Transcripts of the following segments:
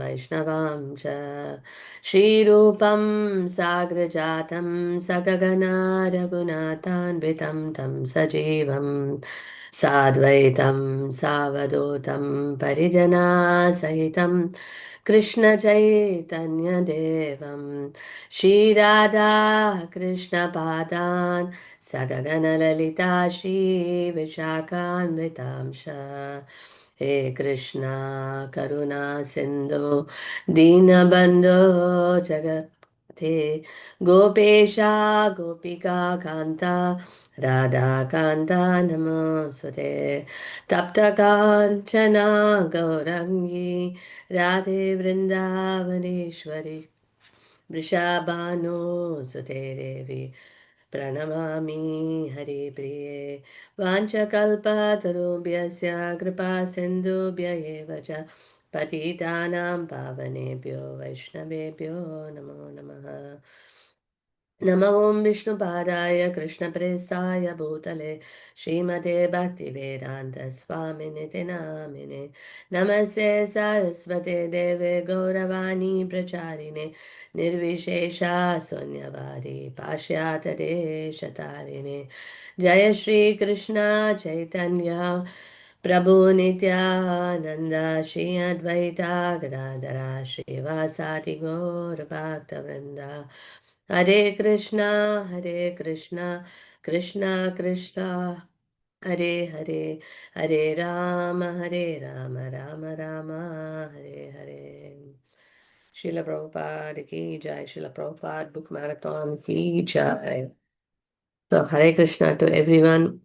वैष्णवां च श्रीरूपं साग्रजातं सकगना रघुनाथान्वितं तं सजीवं साद्वैतं सावधूतं परिजनासहितं कृष्णचैतन्यदेवं श्रीराधा कृष्णपादान् सकगनललिता श्रीविशाखान्वितांश हे कृष्णा करुणा सिन्धु दीनबन्धो जगत्पते गोपेशा गोपिका कान्ता राधाकान्ता नमोऽस्तुते तप्तकाञ्चना गौरङ्गी राधे वृन्दावनेश्वरी वृषाभानुसुते देवी प्रणमामि हरिप्रिये वाञ्छकल्पतरुभ्यस्य कृपा सिन्धुभ्य एव च पतितानां पावनेभ्यो वैष्णवेभ्यो नमो नमः नमो ॐ विष्णुपादाय कृष्णप्रेष्ठाय भूतले श्रीमते भक्तिवेदान्तस्वामिनिति नामिने नमस्ते सरस्वते देवे गौरवाणी प्रचारिणे निर्विशेषा शून्यवादी पाश्चात्यदेशतारिणे जय श्रीकृष्ण चैतन्य प्रभु नित्यानन्द श्री अद्वैता गदाधरा श्रीवासादि गौरभक्तवृन्दा हरे Krishna Krishna Krishna Hare Hare Hare Ram Ram Ram Hare Hare Srila Prabhupada ki jai, Srila Prabhupada book marathon ki jai. So Hare Krishna to everyone.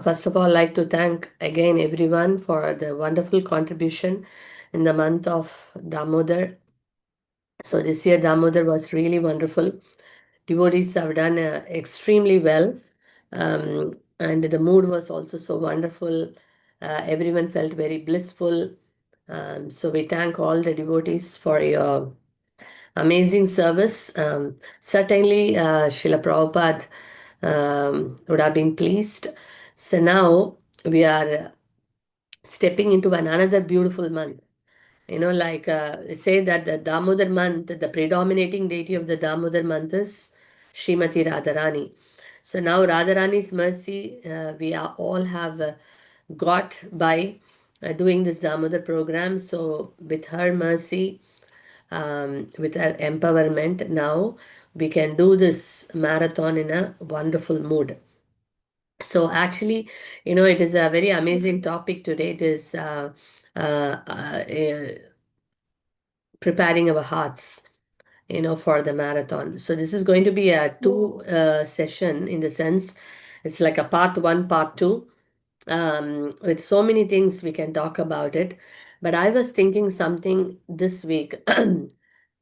First of all, I'd like to thank again everyone for the wonderful contribution in the month of Damodar. So this year Damodar was really wonderful. Devotees have done extremely well. And the mood was also so wonderful. Everyone felt very blissful. So we thank all the devotees for your amazing service. Certainly, Srila Prabhupada would have been pleased. So now we are stepping into another beautiful month. Like say that the Damodar month, the predominating deity of the Damodar month is Srimati Radharani. So now Radharani's mercy, we are all have got by doing this Damodar program. So with her mercy, with her empowerment, now we can do this marathon in a wonderful mood. So actually, it is a very amazing topic today. It is preparing our hearts, for the marathon. So this is going to be a two session, in the sense it's like a part one, part two, with so many things we can talk about it. But I was thinking something this week,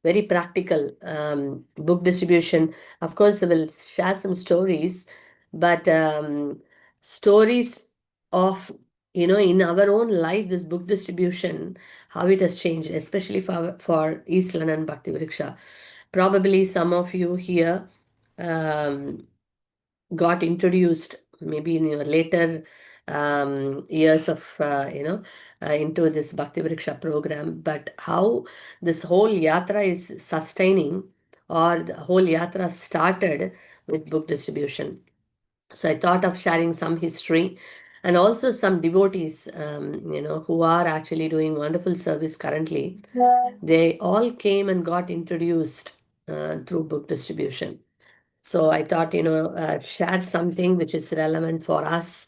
very practical, book distribution. Of course, I will share some stories, but stories of, in our own life, this book distribution, how it has changed, especially for East London Bhakti Vriksha. Probably some of you here um, got introduced maybe in your later years of into this Bhakti Vriksha program, but how this whole yatra is sustaining, or the whole yatra started with book distribution. So I thought of sharing some history, and also some devotees, who are actually doing wonderful service currently. They all came and got introduced through book distribution. So I thought, share something which is relevant for us,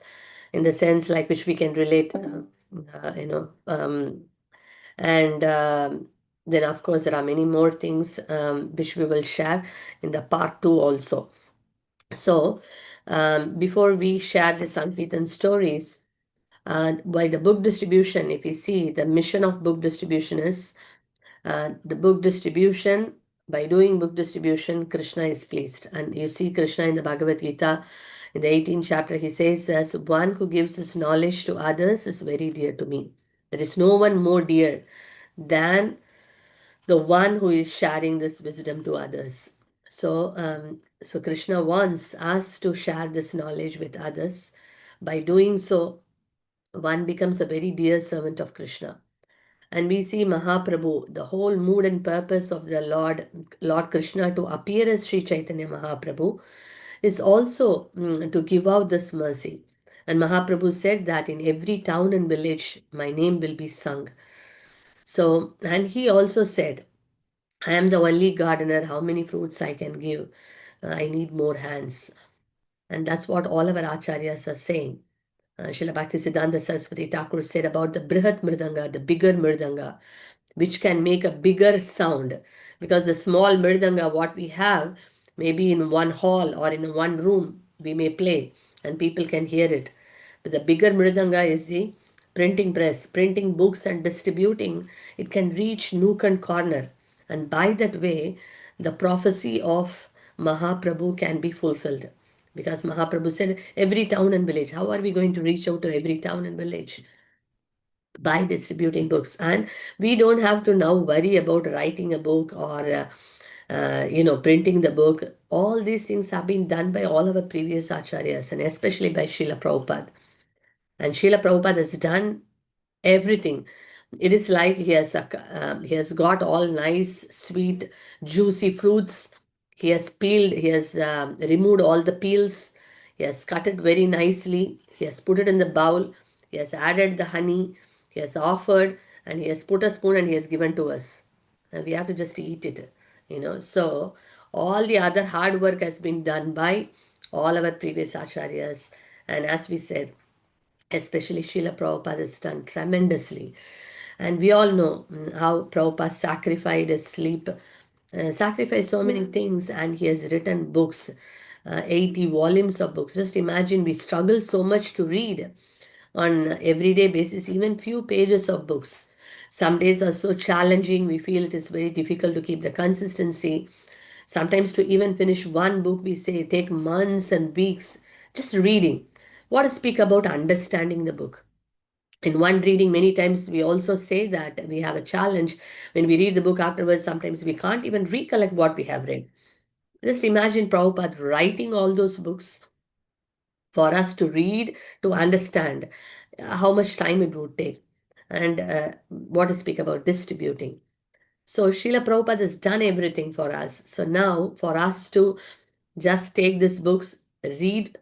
in the sense like which we can relate, uh, you know, um, and then of course there are many more things which we will share in the part two also. So before we share the Sankirtan stories, by the book distribution, if you see, the mission of book distribution is the book distribution. By doing book distribution, Krishna is pleased. And you see Krishna in the Bhagavad Gita, in the 18th chapter, he says, as one who gives his knowledge to others is very dear to me. There is no one more dear than the one who is sharing this wisdom to others. So Krishna wants us to share this knowledge with others. By doing so, one becomes a very dear servant of Krishna. And we see Mahaprabhu, the whole mood and purpose of the Lord Krishna to appear as Sri Chaitanya Mahaprabhu is also to give out this mercy. And Mahaprabhu said that in every town and village, my name will be sung. So, and he also said, I am the only gardener, how many fruits I can give? I need more hands. And that's what all our acharyas are saying. Srila Bhaktisiddhanta Saraswati Thakur said about the Brihat Mridanga, the bigger Mridanga, which can make a bigger sound. Because the small Mridanga, what we have, maybe in one hall or in one room, we may play and people can hear it. But the bigger Mridanga is the printing press, printing books and distributing. It can reach nook and corner. And by that way, the prophecy of Mahaprabhu can be fulfilled. Because Mahaprabhu said, every town and village. How are we going to reach out to every town and village? By distributing books. And we don't have to now worry about writing a book or, printing the book. All these things have been done by all our previous acharyas and especially by Srila Prabhupada. And Srila Prabhupada has done everything. It is like he has got all nice, sweet, juicy fruits. He has peeled, he has removed all the peels. He has cut it very nicely. He has put it in the bowl. He has added the honey. He has offered, and he has put a spoon and he has given to us. And we have to just eat it. So all the other hard work has been done by all our previous acharyas. And as we said, especially Srila Prabhupada has done tremendously. And we all know how Prabhupada sacrificed his sleep, sacrificed so many things, and he has written books, 80 volumes of books. Just imagine, we struggle so much to read on everyday basis, even few pages of books. Some days are so challenging, we feel it is very difficult to keep the consistency. Sometimes to even finish one book, we say take months and weeks just reading. What to speak about understanding the book? In one reading, many times we also say that we have a challenge. When we read the book afterwards, sometimes we can't even recollect what we have read. Just imagine Prabhupada writing all those books for us to read, to understand how much time it would take, and what to speak about distributing. So Srila Prabhupada has done everything for us. So now for us to just take these books, read,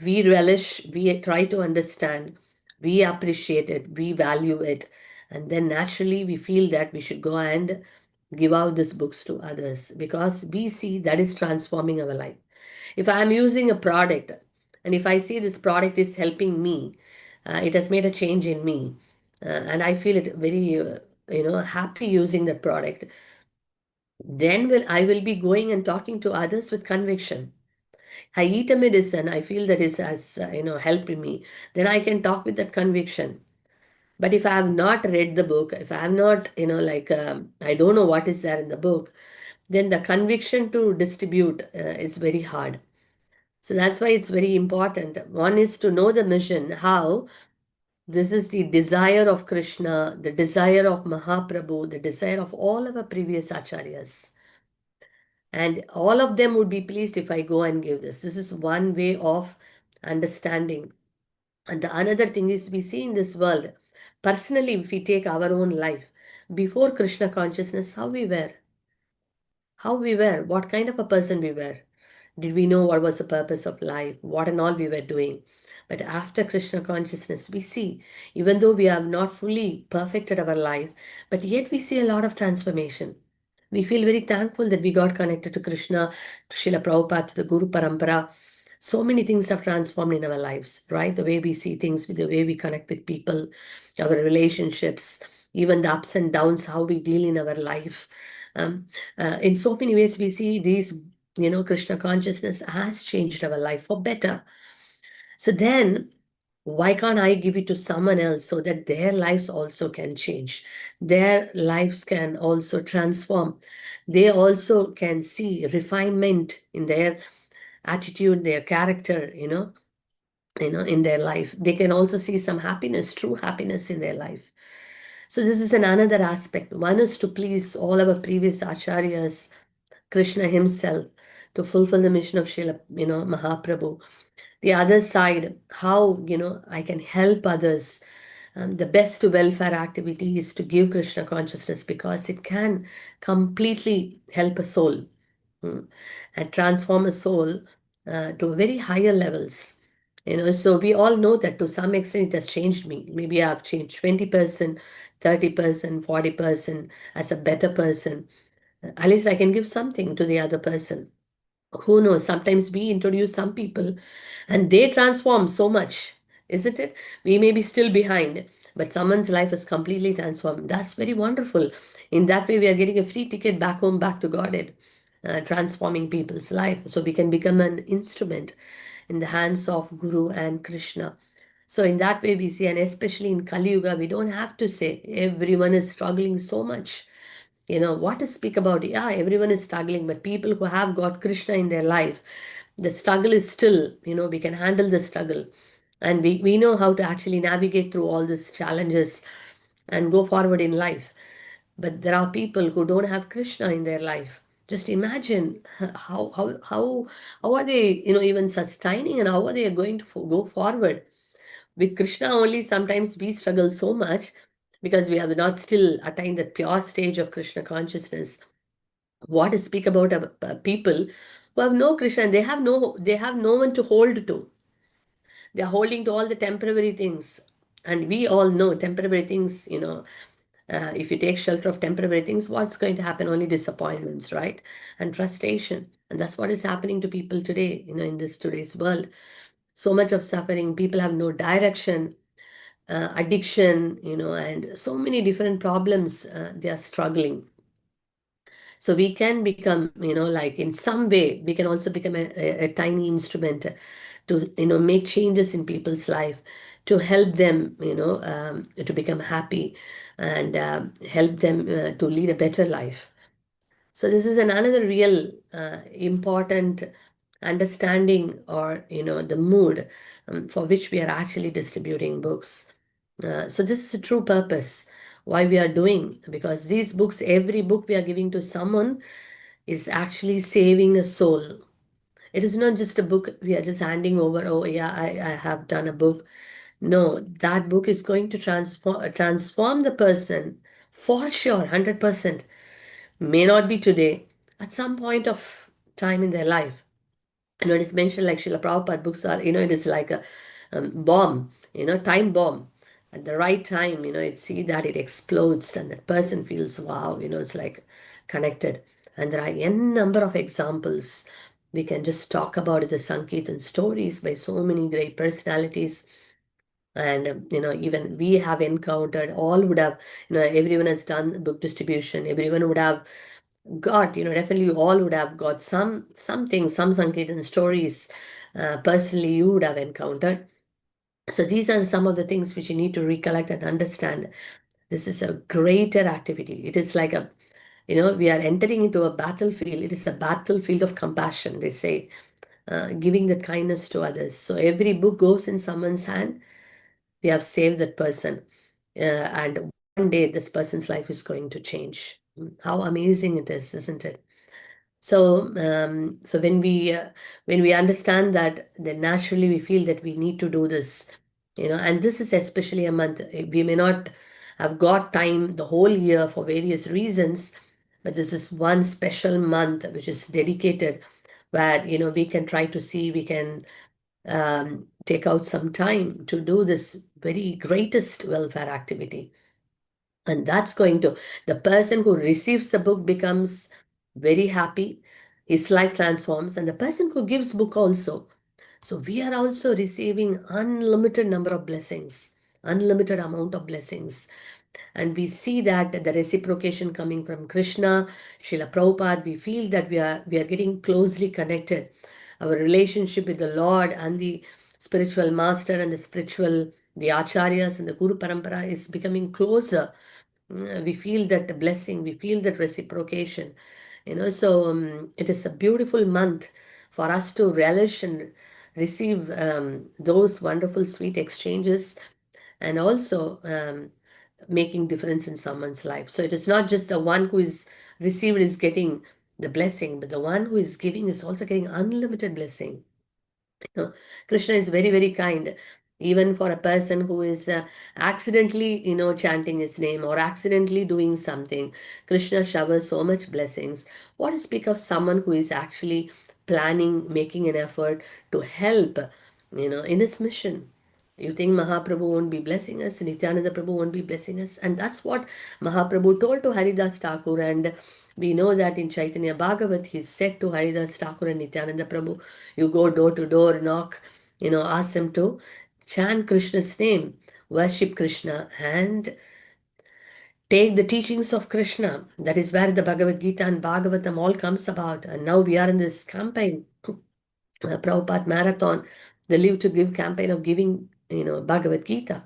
we relish, we try to understand, we appreciate it, we value it, and then naturally we feel that we should go and give out these books to others because we see that is transforming our life. If I am using a product and if I see this product is helping me, it has made a change in me, and I feel it very, happy using that product, then I will be going and talking to others with conviction. I eat a medicine, I feel that is has helping me, then I can talk with that conviction. But if I have not read the book, if I have not, I don't know what is there in the book, then the conviction to distribute is very hard. So that's why it's very important. One is to know the mission, how this is the desire of Krishna, the desire of Mahaprabhu, the desire of all our previous acharyas. And all of them would be pleased if I go and give this. This is one way of understanding. And the another thing is we see in this world, personally, if we take our own life, before Krishna consciousness, how we were, what kind of a person we were. Did we know what was the purpose of life, what and all we were doing? But after Krishna consciousness, we see, even though we have not fully perfected our life, but yet we see a lot of transformation. We feel very thankful that we got connected to Krishna, to Srila Prabhupada, to the Guru Parampara. So many things have transformed in our lives, right? The way we see things, the way we connect with people, our relationships, even the ups and downs, how we deal in our life. In so many ways, we see these, Krishna consciousness has changed our life for better. So then, why can't I give it to someone else so that their lives also can change? Their lives can also transform. They also can see refinement in their attitude, their character, in their life. They can also see some happiness, true happiness in their life. So this is another aspect. One is to please all our previous acharyas, Krishna himself, to fulfill the mission of Srila, Mahaprabhu. The other side, how, I can help others The best welfare activity is to give Krishna consciousness, because it can completely help a soul, mm, and transform a soul to very higher levels. So we all know that to some extent it has changed me. Maybe I've changed 20%, 30%, 40% as a better person. At least I can give something to the other person. Who knows? Sometimes we introduce some people and they transform so much, isn't it? We may be still behind, but someone's life is completely transformed. That's very wonderful. In that way, we are getting a free ticket back home, back to Godhead, transforming people's life. So we can become an instrument in the hands of Guru and Krishna. So in that way, we see, and especially in Kali Yuga, we don't have to say everyone is struggling so much. What to speak about? Yeah, everyone is struggling, but people who have got Krishna in their life, the struggle is still, we can handle the struggle. And we know how to actually navigate through all these challenges and go forward in life. But there are people who don't have Krishna in their life. Just imagine how are they, even sustaining, and how are they going to go forward? With Krishna only, sometimes we struggle so much because we have not still attained that pure stage of Krishna consciousness. What to speak about people who have no Krishna, and they have no one to hold to. They are holding to all the temporary things, and we all know temporary things. If you take shelter of temporary things, what's going to happen? Only disappointments, right? And frustration, and that's what is happening to people today. In this today's world, so much of suffering. People have no direction, addiction, and so many different problems. They are struggling. So we can become, like in some way, we can also become a tiny instrument to, make changes in people's life, to help them, to become happy, and help them to lead a better life. So this is another real important understanding, or the mood for which we are actually distributing books. So this is a true purpose why we are doing, because these books, every book we are giving to someone is actually saving a soul. It is not just a book we are just handing over. Oh yeah, I have done a book. No, that book is going to transform the person for sure, 100%. May not be today, at some point of time in their life. It is mentioned like Srila Prabhupada books are, it is like a bomb, time bomb. At the right time, it see that it explodes and that person feels, wow, it's like connected. And there are n number of examples. We can just talk about it, the Sankirtan stories by so many great personalities. And, even we have encountered, all would have, everyone has done book distribution. Everyone would have got, definitely you all would have got something, some Sankirtan stories personally you would have encountered. So these are some of the things which you need to recollect and understand. This is a greater activity. It is like we are entering into a battlefield. It is a battlefield of compassion, they say, giving that kindness to others. So every book goes in someone's hand, we have saved that person. And one day this person's life is going to change. How amazing it is, isn't it? So when we understand that, then naturally we feel that we need to do this, and this is especially a month. We may not have got time the whole year for various reasons, but this is one special month which is dedicated, where we can try to see, we can take out some time to do this very greatest welfare activity. And that's going to, the person who receives the book becomes very happy, his life transforms, and the person who gives book also. So we are also receiving unlimited number of blessings, unlimited amount of blessings. And we see that the reciprocation coming from Krishna, Srila Prabhupada, we feel that we are getting closely connected. Our relationship with the Lord and the spiritual master and the acharyas and the Guru Parampara is becoming closer. We feel that blessing, we feel that reciprocation. So it is a beautiful month for us to relish and receive those wonderful sweet exchanges, and also making difference in someone's life. So it is not just the one who is received is getting the blessing, but the one who is giving is also getting unlimited blessing. Krishna is very, very kind. Even for a person who is accidentally chanting his name or accidentally doing something, Krishna showers so much blessings. What to speak of someone who is actually planning, making an effort to help in his mission? You think Mahaprabhu won't be blessing us? Nityananda Prabhu won't be blessing us? And that's what Mahaprabhu told to Haridas Thakur. And we know that in Chaitanya Bhagavat, he said to Haridas Thakur and Nityananda Prabhu, you go door to door, knock, ask them to chant Krishna's name, worship Krishna, and take the teachings of Krishna. That is where the Bhagavad Gita and Bhagavatam all comes about. And now we are in this campaign, Prabhupada Marathon, the Live to Give campaign of giving, Bhagavad Gita.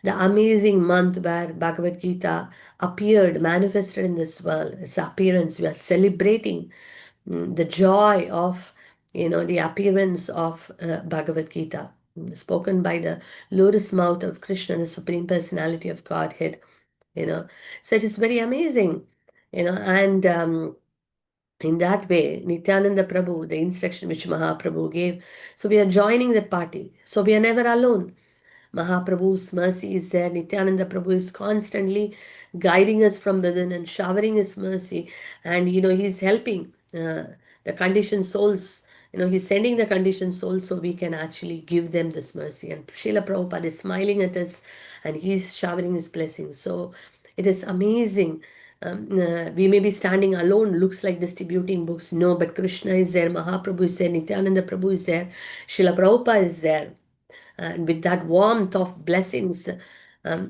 The amazing month where Bhagavad Gita appeared, manifested in this world, its appearance. We are celebrating the joy of, the appearance of Bhagavad Gita, spoken by the lotus mouth of Krishna, the Supreme Personality of Godhead, you know. So it is very amazing, and in that way, Nityananda Prabhu, the instruction which Mahaprabhu gave, so we are joining that party. So we are never alone. Mahaprabhu's mercy is there. Nityananda Prabhu is constantly guiding us from within and showering his mercy. And, he's helping the conditioned souls. He's sending the conditioned souls so we can actually give them this mercy. And Srila Prabhupada is smiling at us and he's showering his blessings. So it is amazing. We may be standing alone, looks like distributing books. No, but Krishna is there, Mahaprabhu is there, Nityananda Prabhu is there, Srila Prabhupada is there. And with that warmth of blessings,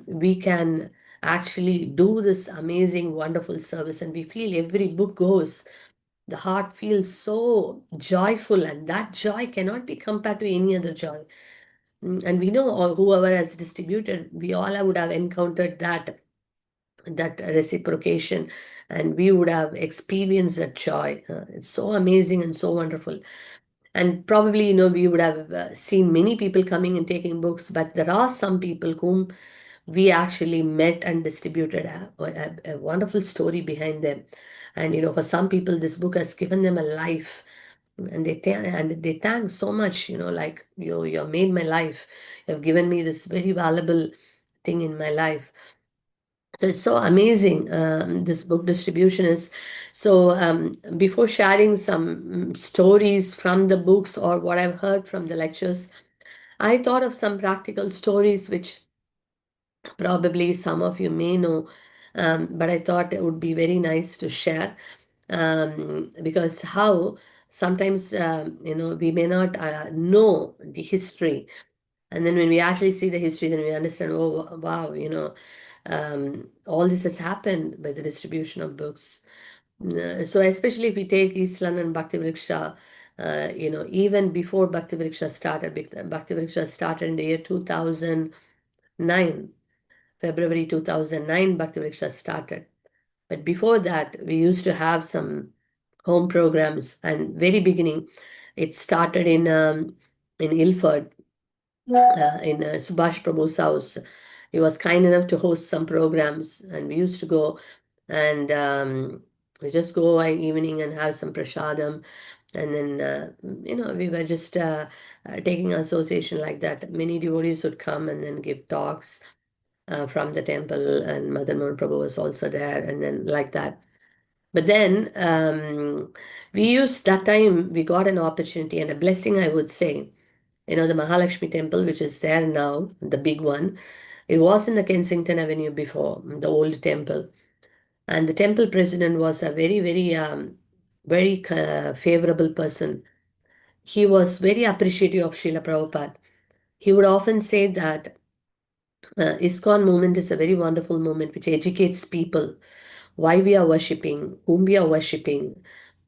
we can actually do this amazing, wonderful service. And we feel every book goes, the heart feels so joyful, and that joy cannot be compared to any other joy. And we know, or whoever has distributed, we all would have encountered that reciprocation, and we would have experienced that joy. It's so amazing and so wonderful. And probably, we would have seen many people coming and taking books, but there are some people whom we actually met and distributed a wonderful story behind them. And, for some people, this book has given them a life. And they thank so much, like, you have made my life. You have given me this very valuable thing in my life. So it's so amazing, this book distribution is. So before sharing some stories from the books or what I've heard from the lectures, I thought of some practical stories which probably some of you may know, but I thought it would be very nice to share, because how sometimes, we may not know the history, and then when we actually see the history, then we understand, oh, wow, all this has happened by the distribution of books. So especially if we take Islam and Bhakti Vriksha, even before Bhakti Vriksha started, Bhakti Vriksha started in the year 2009, February 2009, Bhakti Vriksha started. But before that, we used to have some home programs, and very beginning, it started in Ilford, in Subhash Prabhu's house. He was kind enough to host some programs, and we used to go, and we just go one evening and have some prasadam. And then, we were just taking association like that. Many devotees would come and then give talks from the temple, and Madan Mohan Prabhu was also there, and then like that. But then we used that time, we got an opportunity and a blessing, I would say. The Mahalakshmi temple, which is there now, the big one, it was in the Kensington Avenue before, the old temple. And the temple president was a very, very, very favorable person. He was very appreciative of Srila Prabhupada. He would often say that ISKCON movement is a very wonderful movement which educates people why we are worshipping, whom we are worshipping,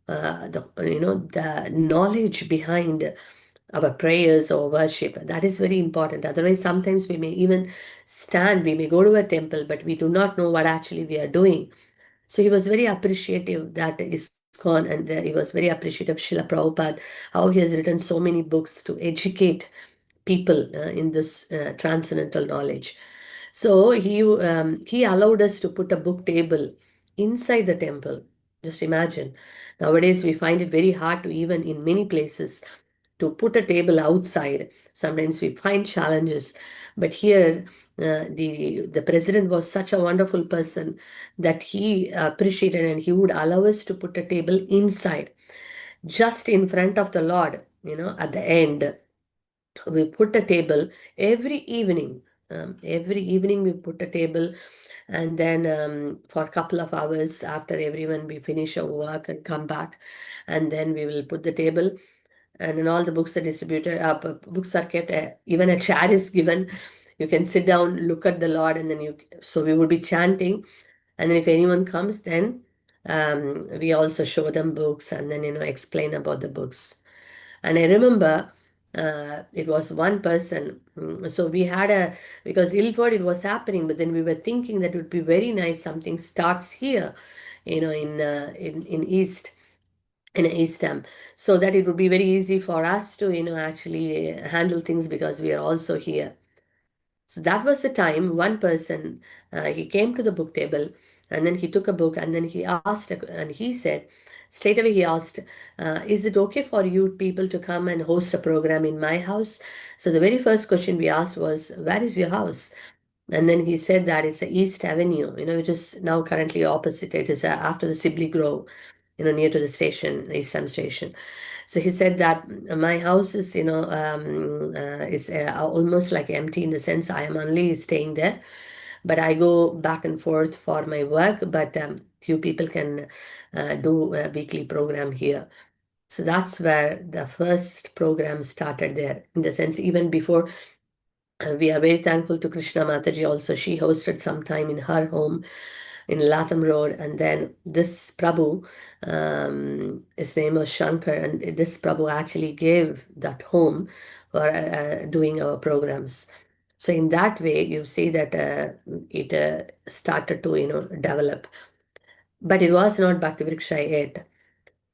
the knowledge behind our prayers or worship. That is very important. Otherwise, sometimes we may even stand, we may go to a temple, but we do not know what actually we are doing. So he was very appreciative that ISKCON, and he was very appreciative of Srila Prabhupada, how he has written so many books to educate people in this transcendental knowledge. So he allowed us to put a book table inside the temple. Just imagine. Nowadays we find it very hard to, even in many places, to put a table outside. Sometimes we find challenges, but here the president was such a wonderful person that he appreciated, and he would allow us to put a table inside, just in front of the Lord. At the end, we put a table every evening. Every evening we put a table, and then for a couple of hours after everyone we finish our work and come back, and then we will put the table, and then all the books are distributed. Books are kept. Even a chair is given. You can sit down, look at the Lord, and then you. So we would be chanting, and then if anyone comes, then we also show them books, and then explain about the books. And I remember it was one person. So we had because Ilford it was happening, but then we were thinking that it would be very nice. Something starts here, in East in Eastham, so that it would be very easy for us to actually handle things because we are also here. So that was the time one person, he came to the book table, and then he took a book, and then he asked, and he said, straight away he asked, is it okay for you people to come and host a program in my house? So the very first question we asked was, where is your house? And then he said that it's a East Avenue, which is now currently opposite. It is after the Sibley Grove, near to the station, Eastham station. So he said that my house is, almost like empty, in the sense I am only staying there, but I go back and forth for my work. But few people can do a weekly program here. So that's where the first program started there. In the sense, even before, we are very thankful to Krishna Mataji also. She hosted some time in her home in Latham Road. And then this Prabhu, his name was Shankar, and this Prabhu actually gave that home for doing our programs. So in that way, you see that it started to, develop. But it was not Bhakti Vriksha yet.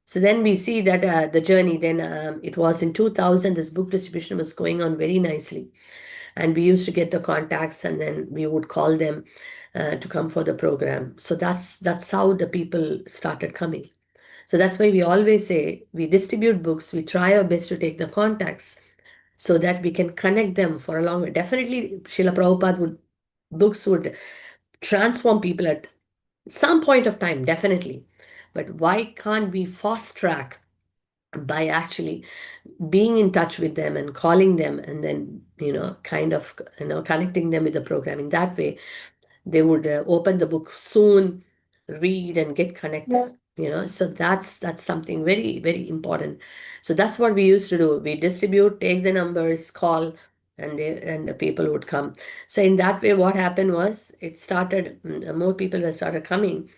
So then we see that the journey, then it was in 2000, this book distribution was going on very nicely. And we used to get the contacts, and then we would call them to come for the program. So that's how the people started coming. So that's why we always say we distribute books, we try our best to take the contacts so that we can connect them for a long way. Definitely, Srila Prabhupada books would transform people at some point of time, definitely. But why can't we fast track by actually being in touch with them and calling them, and then kind of connecting them with the program? In that way they would open the book soon, read and get connected. So that's something very, very important. So that's what we used to do. We distribute, take the numbers, call, and the people would come. So in that way, what happened was, it started, more people were started coming,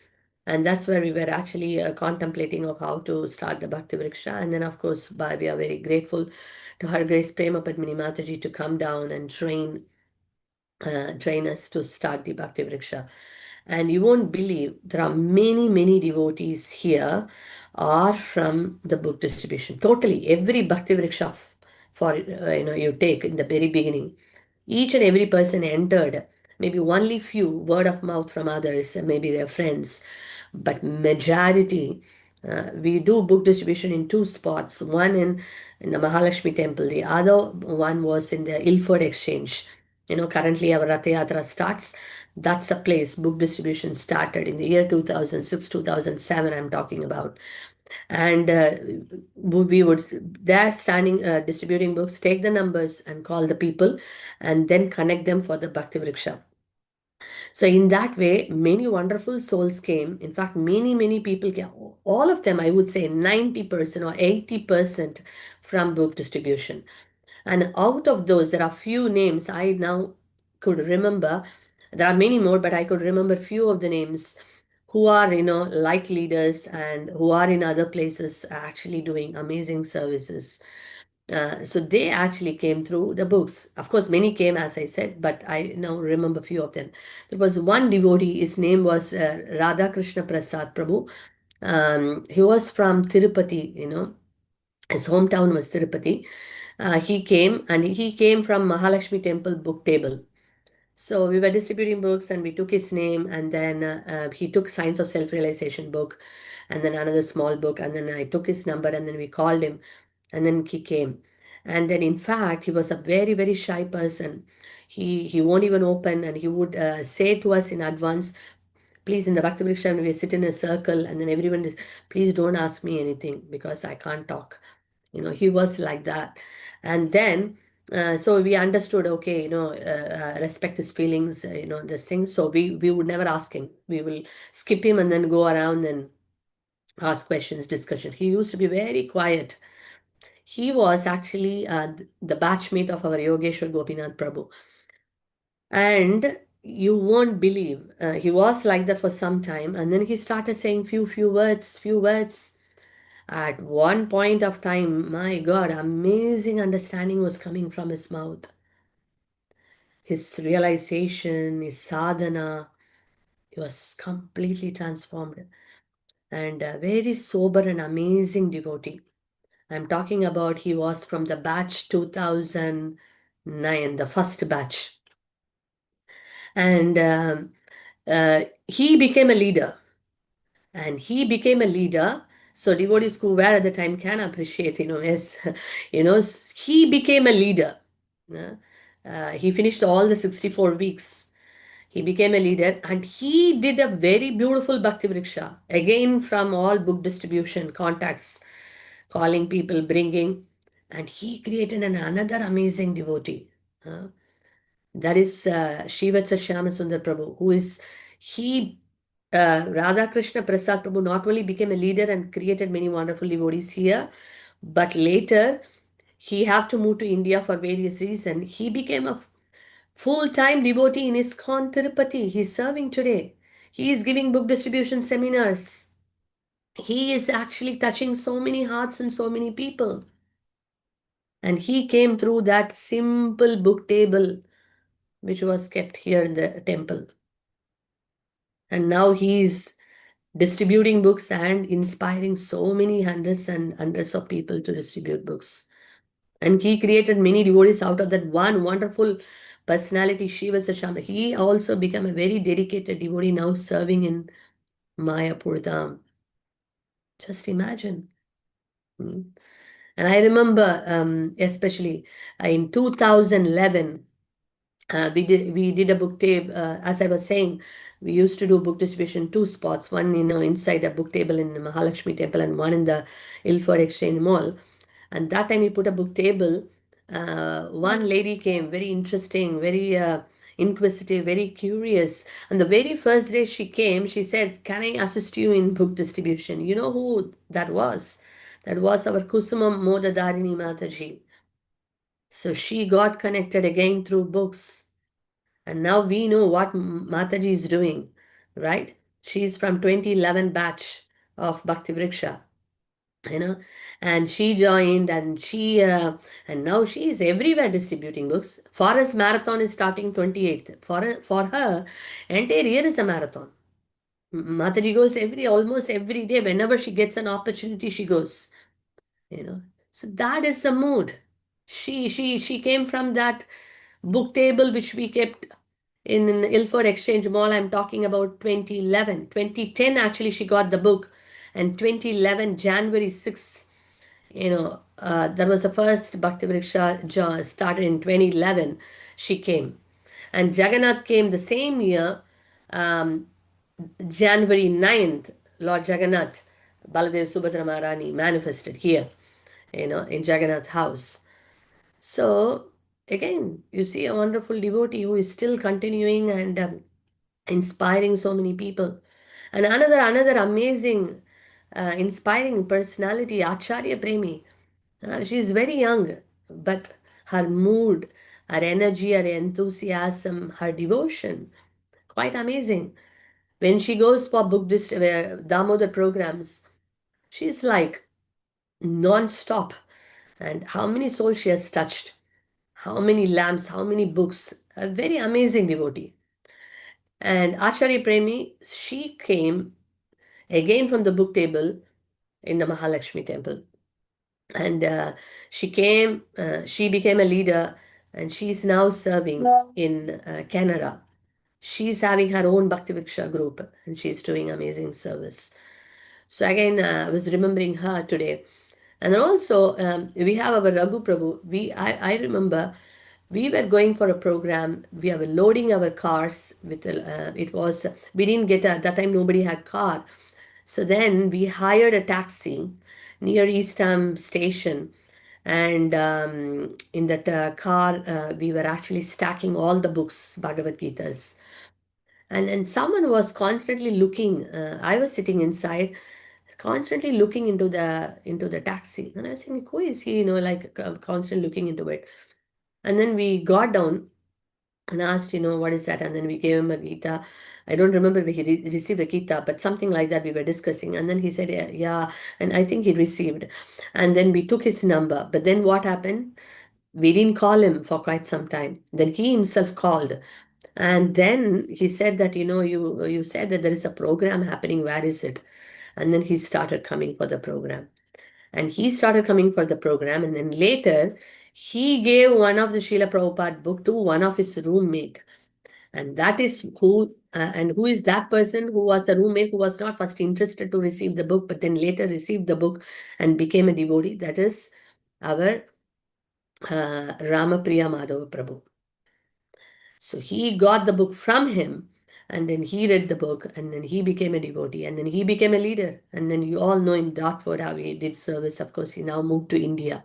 and that's where we were actually contemplating of how to start the Bhakti Vriksha. And then, of course, we are very grateful to Her Grace Prema Padmini Mataji to come down and train us to start the Bhakti Vriksha. And you won't believe, there are many, many devotees here are from the book distribution. Totally, every Bhakti Vriksha for you take in the very beginning, each and every person entered. Maybe only few word of mouth from others, and maybe their friends, but majority. We do book distribution in two spots. One in the Mahalakshmi temple. The other one was in the Ilford Exchange. Currently our Rath Yatra starts. That's a place book distribution started in the year 2006, 2007, I'm talking about. And we would, there standing, distributing books, take the numbers and call the people, and then connect them for the Bhakti Vriksha. So in that way, many wonderful souls came. In fact, many, many people came. All of them, I would say 90% or 80% from book distribution. And out of those, there are few names I now could remember. There are many more, but I could remember few of the names who are, light leaders and who are in other places actually doing amazing services. So they actually came through the books. Of course, many came, as I said, but I now remember few of them. There was one devotee, his name was Radha Krishna Prasad Prabhu. He was from Tirupati, his hometown was Tirupati. He came from Mahalakshmi Temple book table. So we were distributing books, and we took his name, and then he took Science of Self-Realization book, and then another small book, and then I took his number, and then we called him, and then he came. And then, in fact, he was a very, very shy person. He won't even open, and he would say to us in advance, please, in the Bhakti Vriksha, we sit in a circle, and then everyone, please don't ask me anything because I can't talk. He was like that. And then, so we understood, okay, respect his feelings, this thing. So we would never ask him. We will skip him and then go around and ask questions, discussion. He used to be very quiet. He was actually the batchmate of our Yogeshwar Gopinath Prabhu. And you won't believe, he was like that for some time. And then he started saying few words, few words. At one point of time, my God, amazing understanding was coming from his mouth. His realization, his sadhana, he was completely transformed and a very sober and amazing devotee. I'm talking about he was from the batch 2009, the first batch. And he became a leader. And he became a leader. So devotees who were at the time can appreciate, as, he became a leader. Uh, he finished all the 64 weeks. He became a leader and he did a very beautiful Bhakti Vriksha. Again, from all book distribution, contacts, calling people, bringing. And he created another amazing devotee. Uh, that is Shivatsa Shyama Sundar Prabhu, Radha Krishna Prasad Prabhu not only became a leader and created many wonderful devotees here, but later he had to move to India for various reasons. He became a full-time devotee in ISKCON Tirupati. He's serving today. He is giving book distribution seminars. He is actually touching so many hearts and so many people. And he came through that simple book table which was kept here in the temple. And now he is distributing books and inspiring so many hundreds and hundreds of people to distribute books. And he created many devotees out of that one wonderful personality, Shiva Sashama. He also became a very dedicated devotee now serving in Mayapur Dham. Just imagine. Hmm. And I remember, especially in 2011, we did a book table. As I was saying, we used to do book distribution two spots, one inside a book table in the Mahalakshmi temple and one in the Ilford Exchange Mall. And that time we put a book table. One lady came, very interesting, very inquisitive, very curious. And the very first day she came, she said, can I assist you in book distribution? You know who that was? That was our Kusumam Modadarini Mataji. So she got connected again through books. And now we know what Mataji is doing, right? She's from 2011 batch of Bhakti Vriksha, you know, and she joined and now she is everywhere distributing books. Forest Marathon is starting 28th. For her, entire year is a marathon. Mataji goes almost every day. Whenever she gets an opportunity, she goes, you know. So that is the mood. She came from that book table which we kept in Ilford Exchange Mall. I'm talking about 2011. 2010 actually she got the book, and 2011 January 6th, that was the first Bhakti Vriksha started in 2011. She came, and Jagannath came the same year, um, January 9th. Lord Jagannath, Baladev Subhadra Maharani manifested here, in Jagannath house. So again, you see a wonderful devotee who is still continuing and inspiring so many people. And another amazing, inspiring personality, Acharya Premi. She is very young, but her mood, her energy, her enthusiasm, her devotion, quite amazing. When she goes for Damodar programs, she's like non-stop. And how many souls she has touched, how many lamps, how many books. A very amazing devotee. And Acharya Premi, she came again from the book table in the Mahalakshmi temple. And she became a leader, and she's now serving in Canada. She's having her own Bhakti Vriksha group, and she's doing amazing service. So again, I was remembering her today. And then also, we have our Raghu Prabhu. I remember we were going for a program. We were loading our cars with, it was, we didn't get, at that time, nobody had car. So then we hired a taxi near Eastham station. And in that car, we were actually stacking all the books, Bhagavad Gita's. And someone was constantly looking. I was sitting inside, constantly looking into the taxi, and I was thinking, who is he? Like constantly looking into it. And then we got down and asked, what is that? And then we gave him a Gita. I don't remember if he received a Gita, but something like that we were discussing. And then he said, yeah, yeah. And I think he received. And then we took his number. But then what happened? We didn't call him for quite some time. Then he himself called. And then he said that, you said that there is a program happening. Where is it? And then he started coming for the program. And he started coming for the program. And then later, he gave one of the Srila Prabhupada book to one of his roommate. And that is who is that person who was a roommate who was not first interested to receive the book, but then later received the book and became a devotee. That is our Ramapriya Madhava Prabhu. So he got the book from him, and then he read the book, and then he became a devotee, and then he became a leader. And then you all know in Dartford how he did service. Of course, he now moved to India.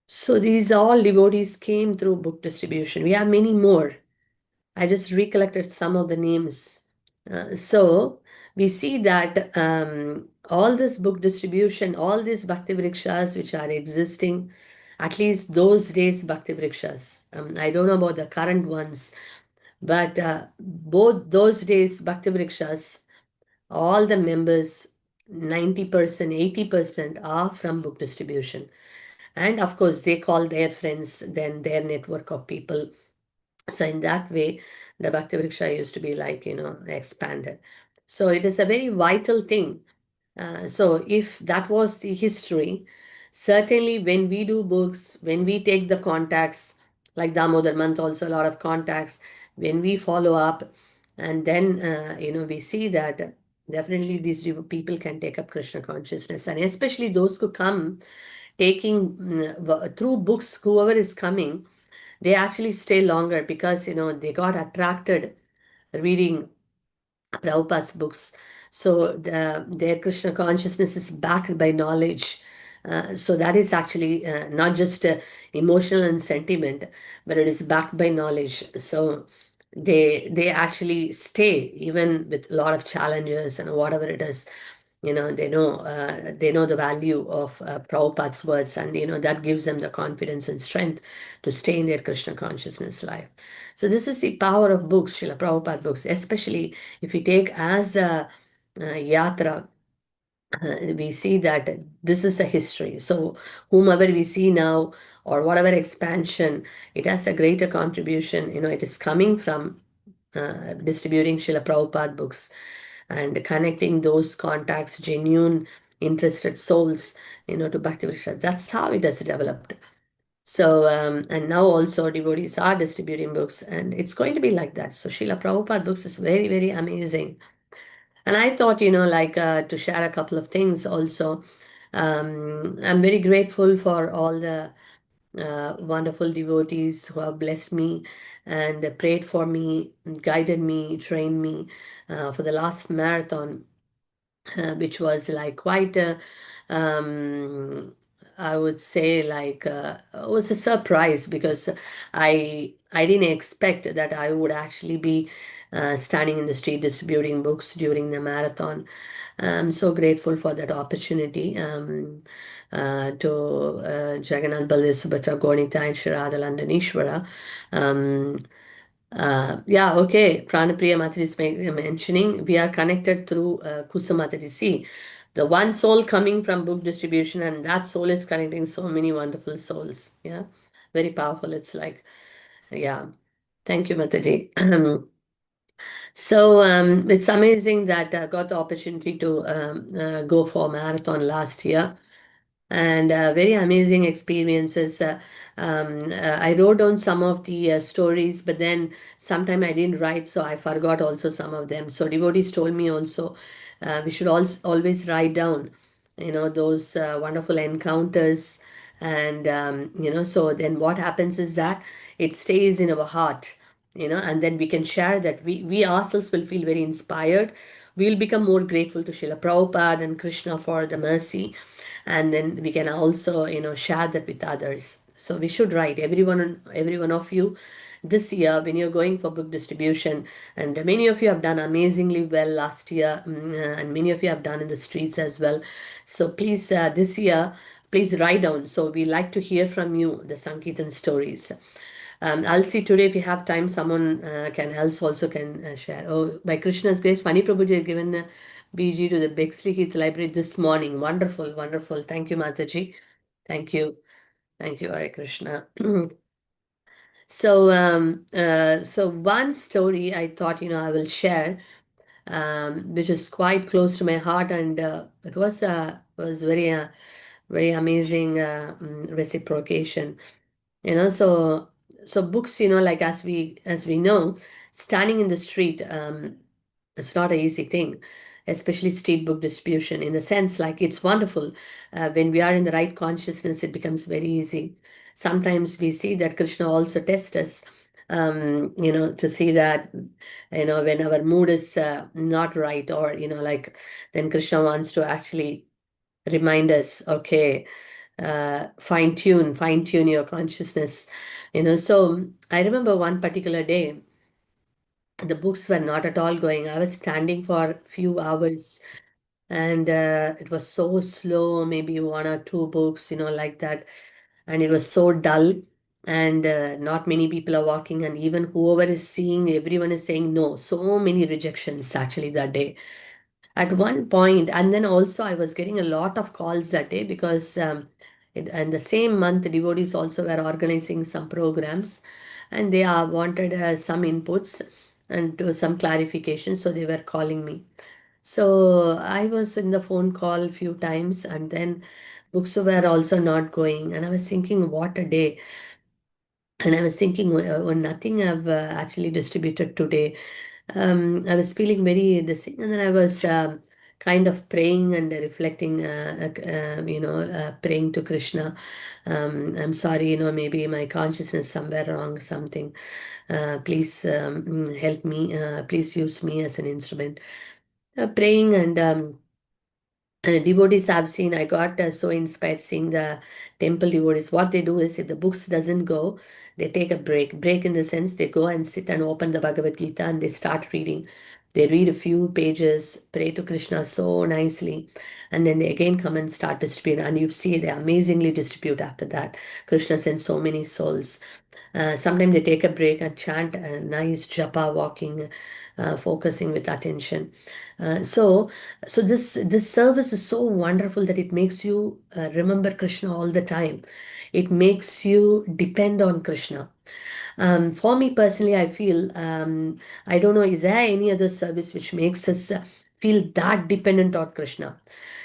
So these all devotees came through book distribution. We have many more. I just recollected some of the names. So we see that all this book distribution, all these Bhakti Vrikshas which are existing, at least those days Bhakti Vrikshas. I don't know about the current ones, but both those days Bhakti Vrikshas, all the members, 90%, 80% are from book distribution. And of course, they call their friends, then their network of people. So in that way, the Bhakti Vriksha used to be like, expanded. So it is a very vital thing. So if that was the history, certainly when we do books, when we take the contacts, like Damodar month also a lot of contacts, when we follow up, and then, we see that definitely these people can take up Krishna consciousness, and especially those who come taking through books, whoever is coming, they actually stay longer because they got attracted reading Prabhupada's books. So their Krishna consciousness is backed by knowledge. So that is actually not just emotional and sentiment, but it is backed by knowledge. So they actually stay even with a lot of challenges and whatever it is. They know the value of Prabhupada's words, and that gives them the confidence and strength to stay in their Krishna consciousness life. So this is the power of books, Srila Prabhupada books, especially if we take as a yatra. We see that this is a history. So whomever we see now or whatever expansion, it has a greater contribution. It is coming from distributing Srila Prabhupada books and connecting those contacts, genuine, interested souls, to Bhakti Vriksha. That's how it has developed. So, and now also devotees are distributing books, and it's going to be like that. So, Srila Prabhupada books is very, very amazing. And I thought, like to share a couple of things also. I'm very grateful for all the wonderful devotees who have blessed me and prayed for me, guided me, trained me for the last marathon, which was like quite a, I would say like it was a surprise because I didn't expect that I would actually be standing in the street distributing books during the marathon. I'm so grateful for that opportunity to Jagannath Baladev Subhadra Gonita and Shri Radha Landanishwara. Um, yeah, okay. Pranapriya Mataji is mentioning we are connected through Kusamataji. See, the one soul coming from book distribution, and that soul is connecting so many wonderful souls. Yeah, very powerful. It's like, yeah. Thank you, Mataji. So it's amazing that I got the opportunity to go for marathon last year, and very amazing experiences. I wrote down some of the stories, but then sometime I didn't write, so I forgot also some of them. So devotees told me also we should also always write down. those wonderful encounters. And so then what happens is that it stays in our heart, and then we can share that. We ourselves will feel very inspired. We'll become more grateful to Srila Prabhupada and Krishna for the mercy, and then we can also share that with others. So we should write, every one of you, this year when you're going for book distribution. And many of you have done amazingly well last year, and many of you have done in the streets as well. So please, this year, please write down. So we like to hear from you the Sankirtan stories. I'll see today if you have time, someone can else also can share. Oh, by Krishna's grace, Fani Prabhuji has given BG to the Bexley Heath Library this morning. Wonderful, wonderful. Thank you, Mataji. Thank you. Thank you, Hare Krishna. So one story I thought, I will share, which is quite close to my heart, and it was very amazing reciprocation. So books, like as we know, standing in the street, it's not an easy thing, especially street book distribution. In the sense, like, it's wonderful when we are in the right consciousness, it becomes very easy. Sometimes we see that Krishna also tests us, to see that, when our mood is not right, or like, then Krishna wants to actually remind us, okay, fine tune your consciousness. So I remember one particular day, the books were not at all going. I was standing for a few hours, and it was so slow, maybe one or two books, like that. And it was so dull, and not many people are walking, and even whoever is seeing, everyone is saying no. So many rejections actually that day at one point. And then also I was getting a lot of calls that day, because and the same month the devotees also were organizing some programs, and they wanted some inputs and some clarification, so they were calling me. So I was in the phone call a few times, and then books were also not going, and I was thinking, what a day. And I was thinking, nothing I've actually distributed today. I was feeling very this thing, and then I was kind of praying and reflecting, praying to Krishna. I'm sorry, maybe my consciousness somewhere wrong, something. Please help me. Please use me as an instrument. Praying, and devotees I've seen, I got so inspired seeing the temple devotees. What they do is, if the books doesn't go, they take a break. Break in the sense, they go and sit and open the Bhagavad Gita, and they start reading. They read a few pages, pray to Krishna so nicely, and then they again come and start distribute. And you see they amazingly distribute after that. Krishna sends so many souls. Sometimes they take a break and chant a nice japa, walking, focusing with attention. So this service is so wonderful that it makes you remember Krishna all the time. It makes you depend on Krishna. For me personally, I feel, I don't know, is there any other service which makes us feel that dependent on Krishna?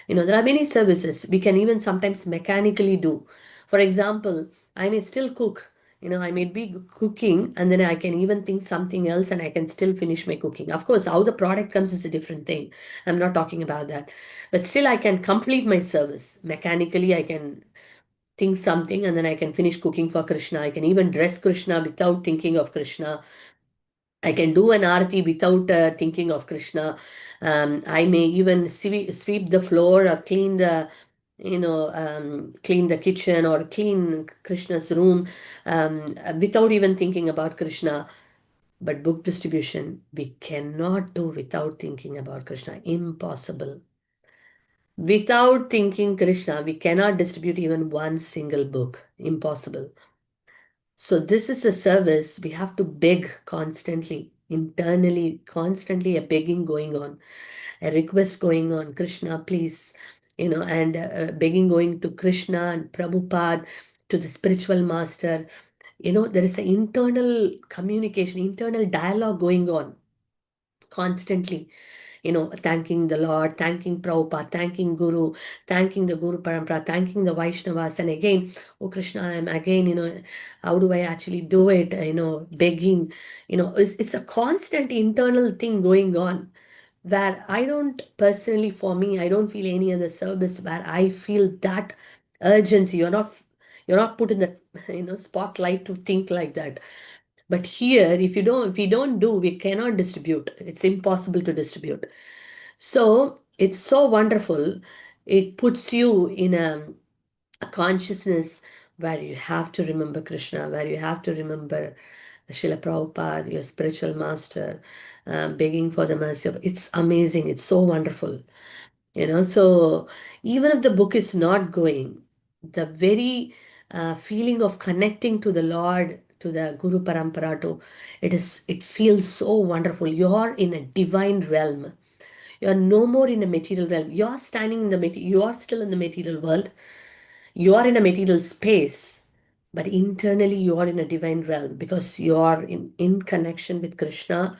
There are many services we can even sometimes mechanically do. For example, I may still cook. I may be cooking, and then I can even think something else, and I can still finish my cooking. Of course, how the product comes is a different thing. I'm not talking about that. But still, I can complete my service. Mechanically, I can think something, and then I can finish cooking for Krishna. I can even dress Krishna without thinking of Krishna. I can do an arati without thinking of Krishna. I may even sweep the floor, or clean clean the kitchen, or clean Krishna's room, without even thinking about Krishna. But book distribution, we cannot do without thinking about Krishna. Impossible. Without thinking Krishna, we cannot distribute even one single book. Impossible. So this is a service we have to beg constantly, internally, constantly a begging going on, a request going on. Krishna, please, and begging going to Krishna and Prabhupada, to the spiritual master. There is an internal communication, internal dialogue going on constantly, thanking the Lord, thanking Prabhupada, thanking Guru, thanking the Guru Parampara, thanking the Vaishnavas. And again, oh Krishna, I'm again, how do I actually do it? Begging, it's a constant internal thing going on. where I don't personally, for me, I don't feel any other service where I feel that urgency. You're not put in the spotlight to think like that. But here, if we don't do, we cannot distribute. It's impossible to distribute. So it's so wonderful. It puts you in a consciousness where you have to remember Krishna, where you have to remember Srila Prabhupada, your spiritual master, begging for the mercy of. It's amazing. It's so wonderful. So even if the book is not going, the very feeling of connecting to the Lord, to the Guru Parampara, it feels so wonderful. You're in a divine realm. You're no more in a material realm. You're standing in you are still in the material world. You are in a material space, but internally you are in a divine realm because you are in connection with Krishna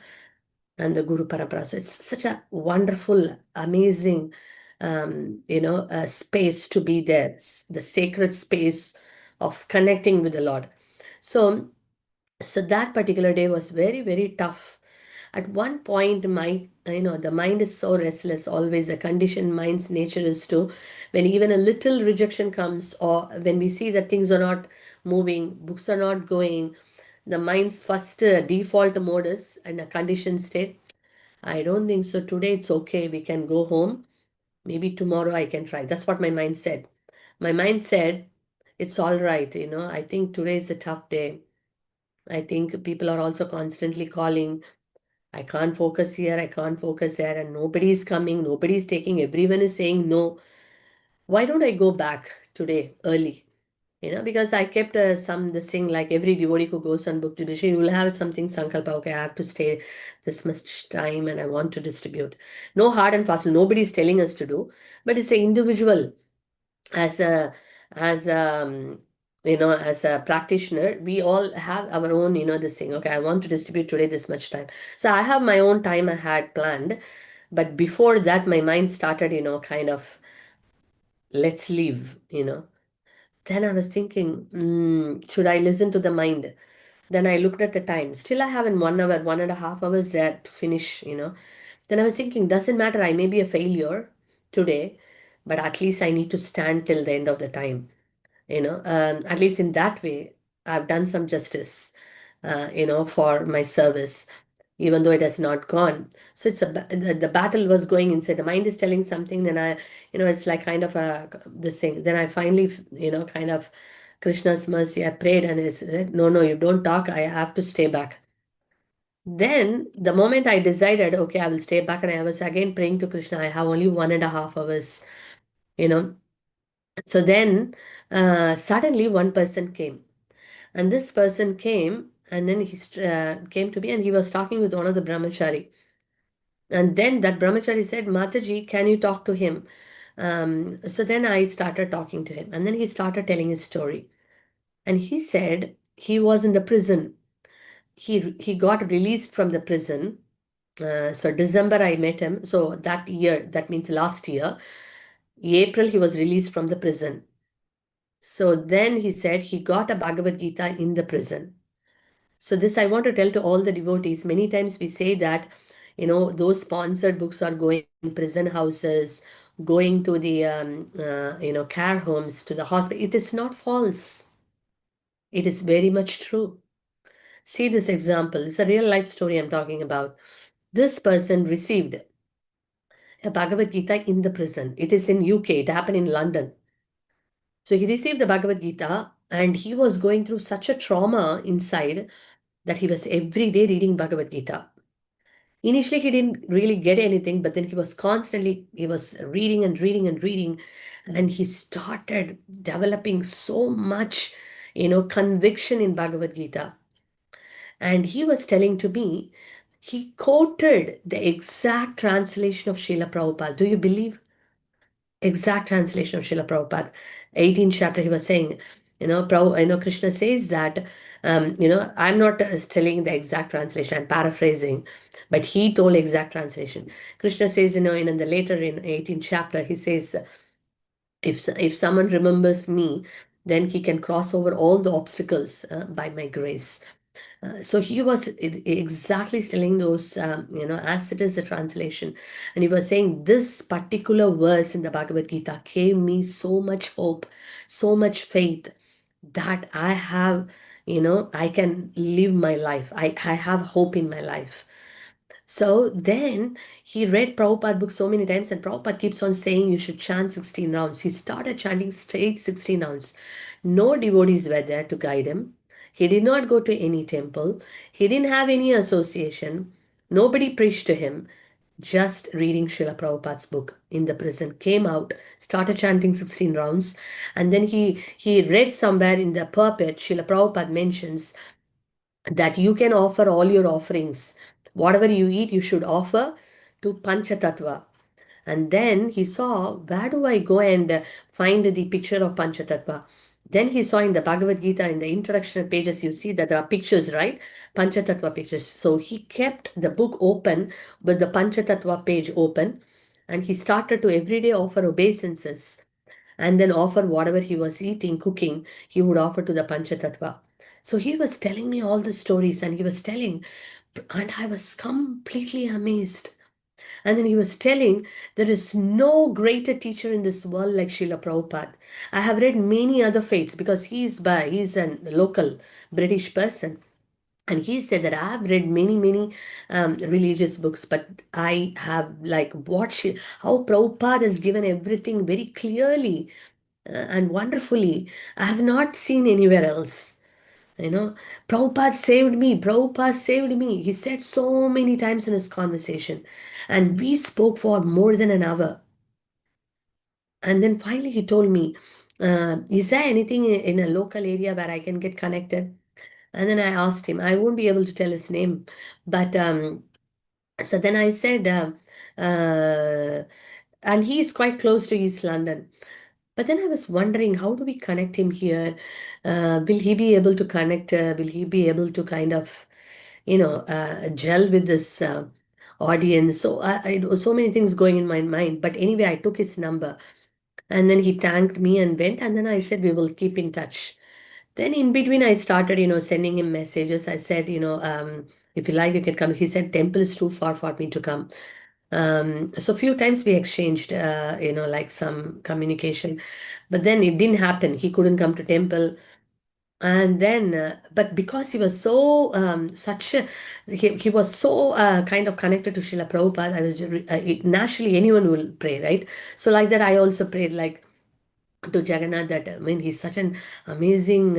and the Guru Parampara. So it's such a wonderful, amazing, space to be there, the sacred space of connecting with the Lord. So, so that particular day was very, very tough. At one point, the mind is so restless, always a conditioned mind's nature is to, when even a little rejection comes, or when we see that things are not moving, books are not going, the mind's first default mode is in a conditioned state. I don't think so. Today it's okay. We can go home. Maybe tomorrow I can try. That's what my mind said. My mind said, it's all right. I think today is a tough day. I think people are also constantly calling. I can't focus here. I can't focus there. And nobody's coming. Nobody's taking. Everyone is saying no. Why don't I go back today early? Because I kept this thing, like every devotee who goes on book distribution, you will have something sankalpa. Okay, I have to stay this much time and I want to distribute. No hard and fast. Nobody's telling us to do, but it's an individual. As a as as a practitioner, we all have our own this thing. Okay, I want to distribute today this much time. So I have my own time I had planned, but before that, my mind started kind of, let's leave. Then I was thinking, should I listen to the mind? Then I looked at the time. Still, I have in 1 hour, 1.5 hours there to finish. Then I was thinking, doesn't matter. I may be a failure today, but at least I need to stand till the end of the time. At least in that way, I've done some justice, for my service, even though it has not gone. So the battle was going inside. The mind is telling something, then it's like kind of this thing. Then I finally, kind of Krishna's mercy, I prayed and he said, no, no, you don't talk. I have to stay back. Then the moment I decided, okay, I will stay back, and I was again praying to Krishna, I have only 1.5 hours, you know. So then suddenly one person came, and this person came, and then came to me, and he was talking with one of the brahmachari. And then that brahmachari said, Mataji, can you talk to him? So then I started talking to him, and then he started telling his story. And he said he was in the prison. He got released from the prison. So December I met him. So that year, that means last year, April, he was released from the prison. So then he said he got a Bhagavad Gita in the prison. So this I want to tell to all the devotees. Many times we say that, those sponsored books are going in prison houses, going to the, care homes, to the hospital. It is not false. It is very much true. See this example. It's a real life story I'm talking about. This person received a Bhagavad Gita in the prison. It is in UK. It happened in London. So he received the Bhagavad Gita and he was going through such a trauma inside that he was every day reading Bhagavad Gita. Initially, he didn't really get anything, but then he was reading and reading and reading, and he started developing so much, conviction in Bhagavad Gita. And he was telling to me, he quoted the exact translation of Srila Prabhupada. Do you believe? Exact translation of Srila Prabhupada. 18th chapter, he was saying, Krishna says that, I'm not telling the exact translation, I'm paraphrasing, but he told exact translation. Krishna says, in the later in 18th chapter, he says, if someone remembers me, then he can cross over all the obstacles by my grace. So he was exactly telling those, as it is a translation. And he was saying this particular verse in the Bhagavad Gita gave me so much hope, so much faith that I have, I can live my life. I have hope in my life. So then he read Prabhupada book so many times, and Prabhupada keeps on saying you should chant 16 rounds. He started chanting straight 16 rounds. No devotees were there to guide him. He did not go to any temple. He didn't have any association. Nobody preached to him. Just reading Srila Prabhupada's book in the prison, came out, started chanting 16 rounds, and then he read somewhere in the pulpit, Srila Prabhupada mentions that you can offer all your offerings. Whatever you eat, you should offer to Panchatattva. And then he saw, where do I go and find the picture of Panchatattva? Then he saw in the Bhagavad Gita, in the introduction pages, you see that there are pictures, right? Panchatattva pictures. So he kept the book open with the Panchatattva page open, and he started to every day offer obeisances, and then offer whatever he was eating, cooking, he would offer to the Panchatattva. So he was telling me all the stories, and he was telling, and I was completely amazed. And then he was telling, there is no greater teacher in this world like Srila Prabhupada. I have read many other faiths because he's a local British person. And he said that I have read many religious books, but I have like watched how Prabhupada has given everything very clearly and wonderfully. I have not seen anywhere else. You know, Prabhupada saved me. Prabhupada saved me. He said so many times in his conversation. And we spoke for more than an hour. And then finally he told me, is there anything in a local area where I can get connected? And then I asked him, I won't be able to tell his name, but so then I said, uh, and he is quite close to East London. But then I was wondering, how do we connect him here? Will he be able to connect? Will he be able to kind of, gel with this audience? So so many things going in my mind. But anyway, I took his number, and then he thanked me and went. And then I said, we will keep in touch. Then in between, I started, sending him messages. I said, if you like, you can come. He said, temple is too far for me to come. So a few times we exchanged, like some communication, but then it didn't happen. He couldn't come to temple. And then, but because he was so, he was so kind of connected to Srila Prabhupada, naturally anyone will pray, right? So like that, I also prayed like, to Jagannath that I mean he's such an amazing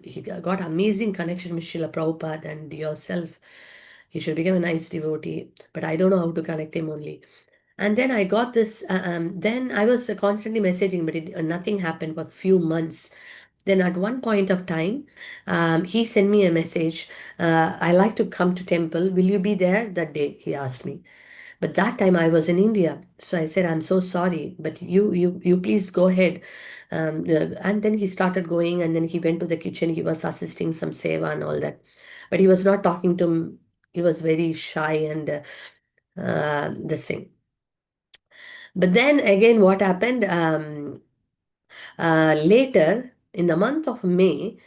he got amazing connection with Srila Prabhupada and yourself. He should become a nice devotee, but I don't know how to connect him only. And then I got this. Then I was constantly messaging, but nothing happened for a few months. Then at one point of time, he sent me a message. I like to come to temple. Will you be there that day? He asked me. But that time I was in India. So I said, I'm so sorry, but you please go ahead. And then he started going, and then he went to the kitchen. He was assisting some seva and all that. But he was not talking to him. He was very shy and this thing. But then again, what happened? Later, in the month of May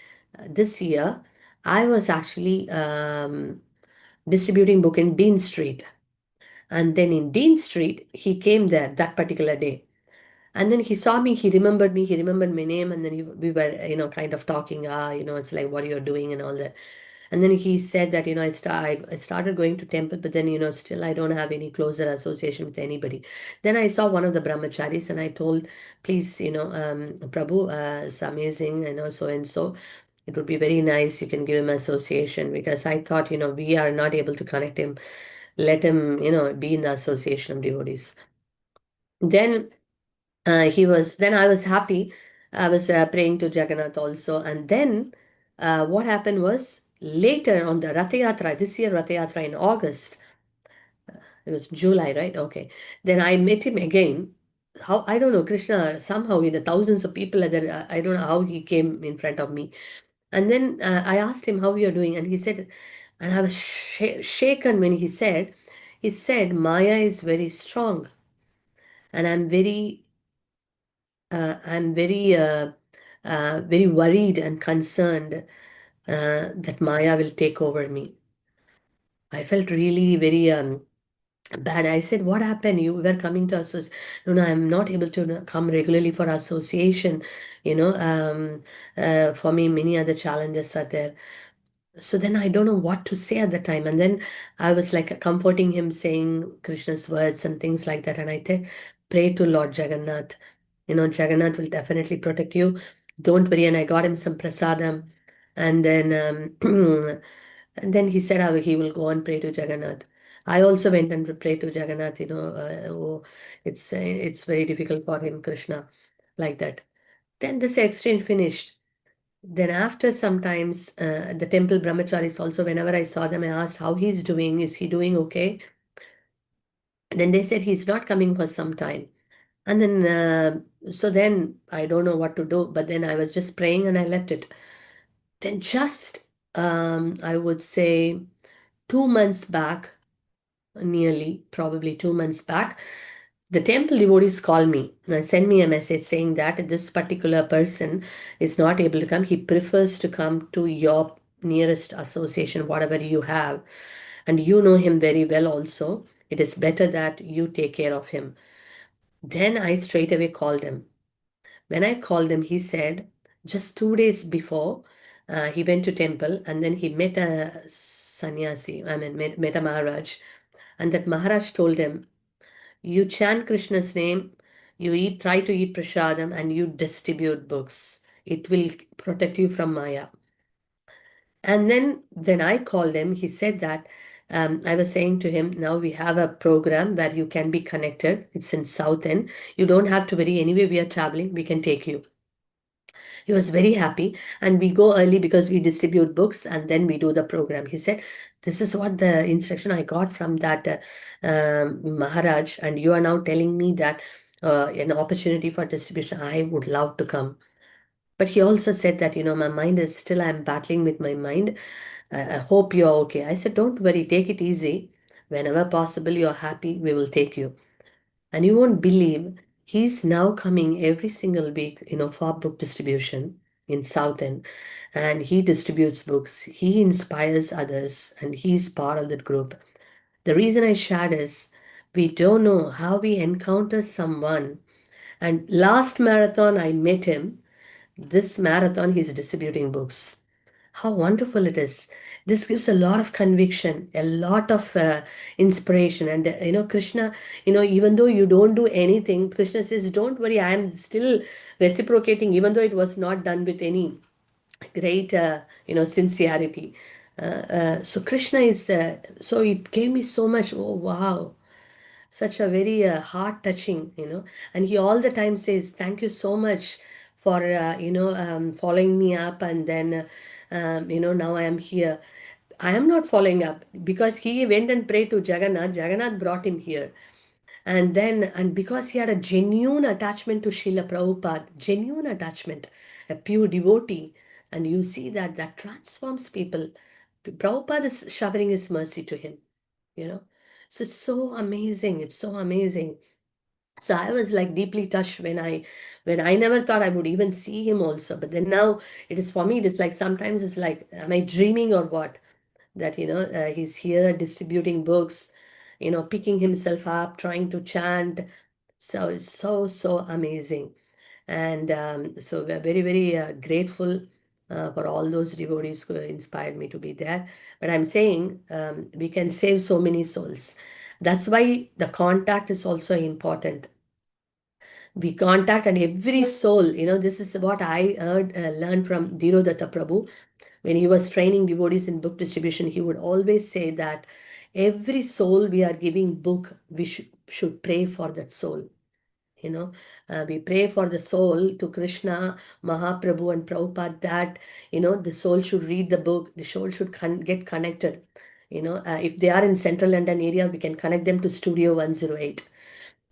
this year, I was actually distributing book in Dean Street. And then in Dean Street, he came there that particular day. And then he saw me, he remembered me, he remembered my name, and then we were, kind of talking, it's like what you're doing and all that. And then he said that, I started going to temple, but then, still I don't have any closer association with anybody. Then I saw one of the brahmacharis and I told, please, Prabhu, it's amazing, so and so. It would be very nice. You can give him association because I thought, we are not able to connect him. Let him, be in the association of devotees. Then then I was happy. I was praying to Jagannath also. And then what happened was later on the Ratha Yatra, this year Ratha Yatra in August, it was July, right? Okay. Then I met him again. How, I don't know, Krishna, somehow, thousands of people are there. I don't know how he came in front of me. And then I asked him how you're doing. And he said, and I was shaken when he said, Maya is very strong. And I'm very worried and concerned that Maya will take over me. I felt really very bad. I said, "What happened? You were coming to associate." No, no, I'm not able to come regularly for association. You know, for me, many other challenges are there. So then I don't know what to say at the time. And then I was like comforting him, saying Krishna's words and things like that. And I said, pray to Lord Jagannath. You know, Jagannath will definitely protect you. Don't worry. And I got him some prasadam. And then, and then he said how he will go and pray to Jagannath. I also went and prayed to Jagannath. Oh, it's very difficult for him, Krishna, like that. Then this exchange finished. Then after sometimes the temple brahmacharis also, whenever I saw them, I asked how he's doing. Is he doing okay? And then they said he's not coming for some time. And then so then I don't know what to do. But then I was just praying and I left it. Then just I would say 2 months back, nearly probably 2 months back, the temple devotees call me and send me a message saying that this particular person is not able to come. He prefers to come to your nearest association, whatever you have, and you know him very well also. It is better that you take care of him. Then I straight away called him. When I called him, he said just 2 days before he went to temple and then he met a sannyasi, I mean, met a Maharaj, and that Maharaj told him, you chant Krishna's name, you try to eat prasadam, and you distribute books. It will protect you from Maya. And then when I called him, he said that I was saying to him, now we have a program where you can be connected. It's in South End. You don't have to worry. Anyway, we are traveling. We can take you. He was very happy. And we go early because we distribute books and then we do the program. He said, this is what the instruction I got from that Maharaj. And you are now telling me that an opportunity for distribution, I would love to come. But he also said that, my mind is still, I'm battling with my mind. I hope you're okay. I said, don't worry, take it easy. Whenever possible, you're happy, we will take you. And you won't believe he's now coming every single week, for book distribution in South End. And he distributes books. He inspires others and he's part of that group. The reason I shared is we don't know how we encounter someone. And last marathon, I met him. This marathon, he's distributing books. How wonderful it is. This gives a lot of conviction, a lot of inspiration. And, Krishna, even though you don't do anything, Krishna says, don't worry, I am still reciprocating, even though it was not done with any great, sincerity. So Krishna is, so it gave me so much, oh, wow, such a very heart touching, and he all the time says thank you so much for following me up, and then now I am here. I am not following up because he went and prayed to Jagannath brought him here. And because he had a genuine attachment to Srila Prabhupada, genuine attachment, a pure devotee, and you see that that transforms people. Prabhupada is showering his mercy to him, you know. So it's so amazing. It's so amazing. So I was like deeply touched when I never thought I would even see him also. But then now it is for me, it is like sometimes it's like, am I dreaming or what? That, he's here distributing books, picking himself up, trying to chant. So it's so, so amazing. And so we're very, very grateful for all those devotees who inspired me to be there. But I'm saying we can save so many souls. That's why the contact is also important. We contact, and every soul, this is what I heard, learned from Dhirodatta Prabhu. When he was training devotees in book distribution, he would always say that every soul we are giving book, we should pray for that soul. We pray for the soul to Krishna, Mahaprabhu, and Prabhupada that, the soul should read the book, the soul should get connected. If they are in Central London area, we can connect them to Studio 108.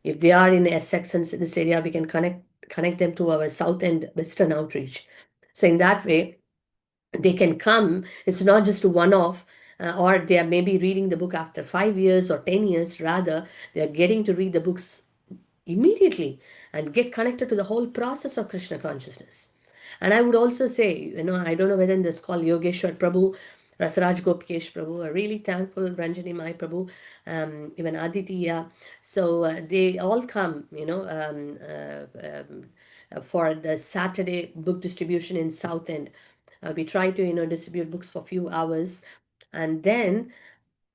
If they are in Essex and this area, we can connect them to our South and Western outreach. So in that way, they can come. It's not just a one-off, or they are maybe reading the book after 5 years or 10 years. Rather, they are getting to read the books immediately and get connected to the whole process of Krishna consciousness. And I would also say, I don't know whether in this call Yogeshwar Prabhu, Rasaraj Gopikesh Prabhu are really thankful, Ranjani Mai Prabhu, even Aditya. So they all come, for the Saturday book distribution in South End. We try to, distribute books for a few hours. And then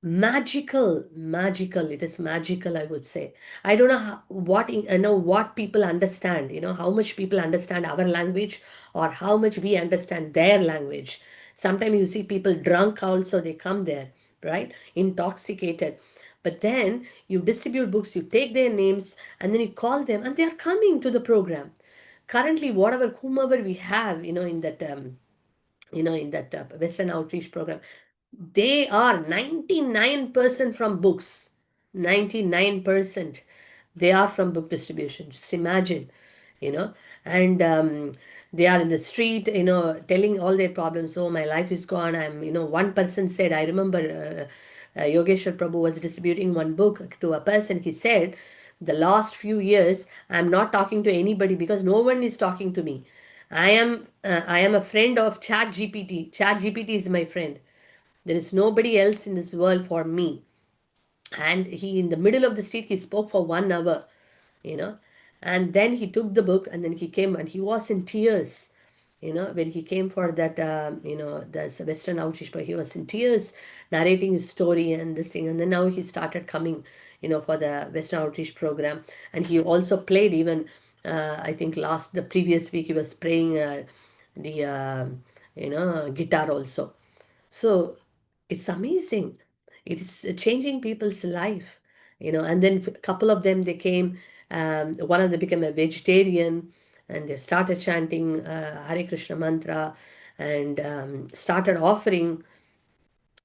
magical, it is magical, I would say. I don't know what people understand, how much people understand our language, or how much we understand their language. Sometimes you see people drunk also, they come there, right, intoxicated. But then you distribute books, you take their names, and then you call them, and they are coming to the program. Currently, whomever we have, in that Western outreach program, they are 99% from books. 99% they are from book distribution. Just imagine, you know. And they are in the street, telling all their problems. Oh, my life is gone. One person said, I remember Yogeshwar Prabhu was distributing one book to a person. He said, the last few years, I'm not talking to anybody because no one is talking to me. I am a friend of Chat GPT. Chat GPT is my friend. There is nobody else in this world for me. And he, in the middle of the street, he spoke for 1 hour, you know. And then he took the book, and then he came, and he was in tears, when he came for that, the Western outreach, but he was in tears, narrating his story and this thing. And then now he started coming, for the Western outreach program. And he also played even, I think the previous week, he was playing the, guitar also. So it's amazing. It is changing people's life, And then a couple of them, they came. One of them became a vegetarian, and they started chanting Hare Krishna mantra, and started offering.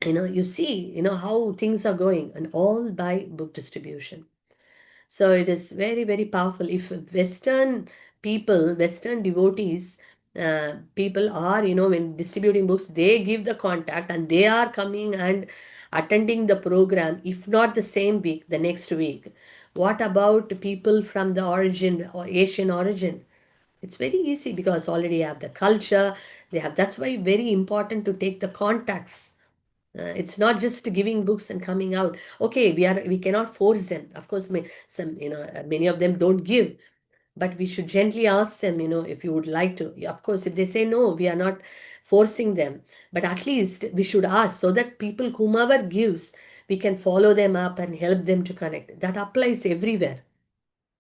You see, how things are going, and all by book distribution. So it is very, very powerful. If Western people, Western devotees, people are, when distributing books, they give the contact, and they are coming and attending the program, if not the same week, the next week. What about people from the origin or Asian origin? It's very easy because already have the culture, that's why very important to take the contacts. It's not just giving books and coming out. Okay, we cannot force them. Of course, many of them don't give, but we should gently ask them, if you would like to. Yeah, of course, if they say no, we are not forcing them. But at least we should ask, so that people, whomever gives, we can follow them up and help them to connect. That applies everywhere.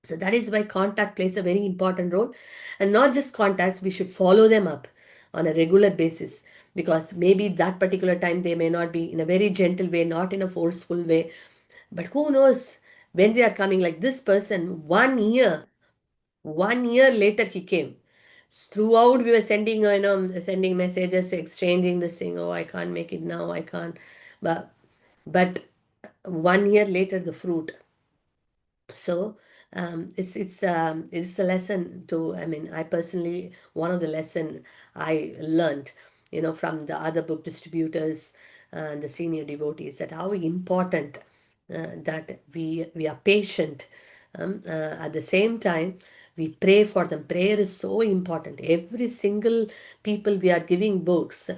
So that is why contact plays a very important role. And not just contacts, we should follow them up on a regular basis, because maybe that particular time they may not be, in a very gentle way, not in a forceful way. But who knows, when they are coming, like this person, 1 year later he came. Throughout we were sending messages, exchanging this thing. Oh, I can't make it now, I can't. But 1 year later, the fruit. So it's a lesson to, I mean, I personally, one of the lesson I learned, from the other book distributors and the senior devotees, that how important that we are patient. At the same time, we pray for them. Prayer is so important. Every single people we are giving books,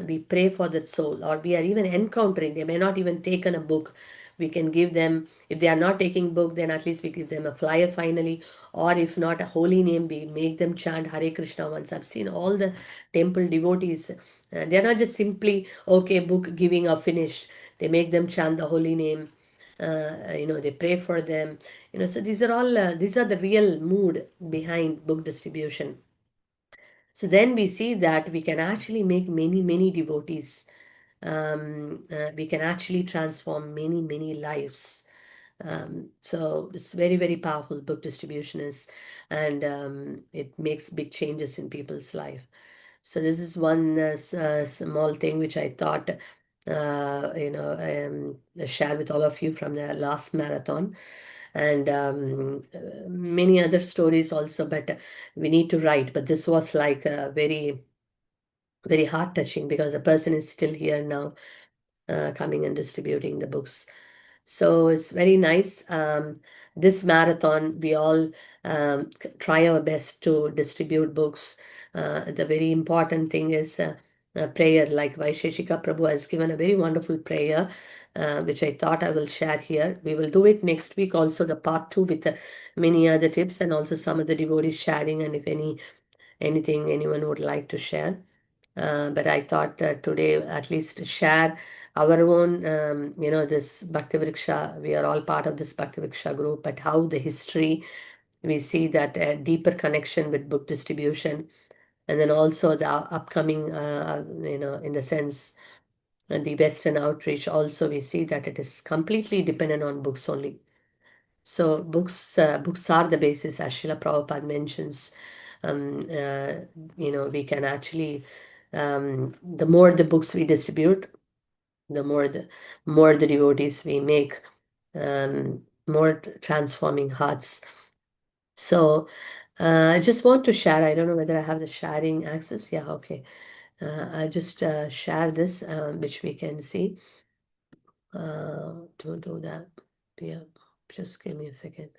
we pray for that soul, or we are even encountering, they may not even taken a book, we can give them, if they are not taking book, then at least we give them a flyer finally, or if not a holy name, we make them chant Hare Krishna once. I've seen all the temple devotees, they are not just simply, okay, book giving or finished, they make them chant the holy name. They pray for them, so these are the real mood behind book distribution. So then we see that we can actually make many, many devotees. We can actually transform many, many lives. So it's very, very powerful, book distribution is, and it makes big changes in people's life. So this is one small thing which I thought, share with all of you from the last marathon, and many other stories also. But we need to write. But this was like very, very heart touching, because the person is still here now, coming and distributing the books. So it's very nice. This marathon, we all try our best to distribute books. The very important thing is prayer, like Vaisheshika Prabhu has given a very wonderful prayer, which I thought I will share here. We will do it next week, also the part two with many other tips and also some of the devotees sharing, and if anything anyone would like to share. But I thought today at least share our own, this Bhakti Vriksha. We are all part of this Bhakti Vriksha group, but how the history, we see that a deeper connection with book distribution, and then also the upcoming, in the sense, and the Western outreach, also we see that it is completely dependent on books only. So books are the basis, as Srila Prabhupada mentions. Um, uh, we can actually, the more the books we distribute, the more the devotees we make, more transforming hearts. So I just want to share. I don't know whether I have the sharing access. Yeah, okay. I just share this, which we can see. To do that. Yeah, just give me a second.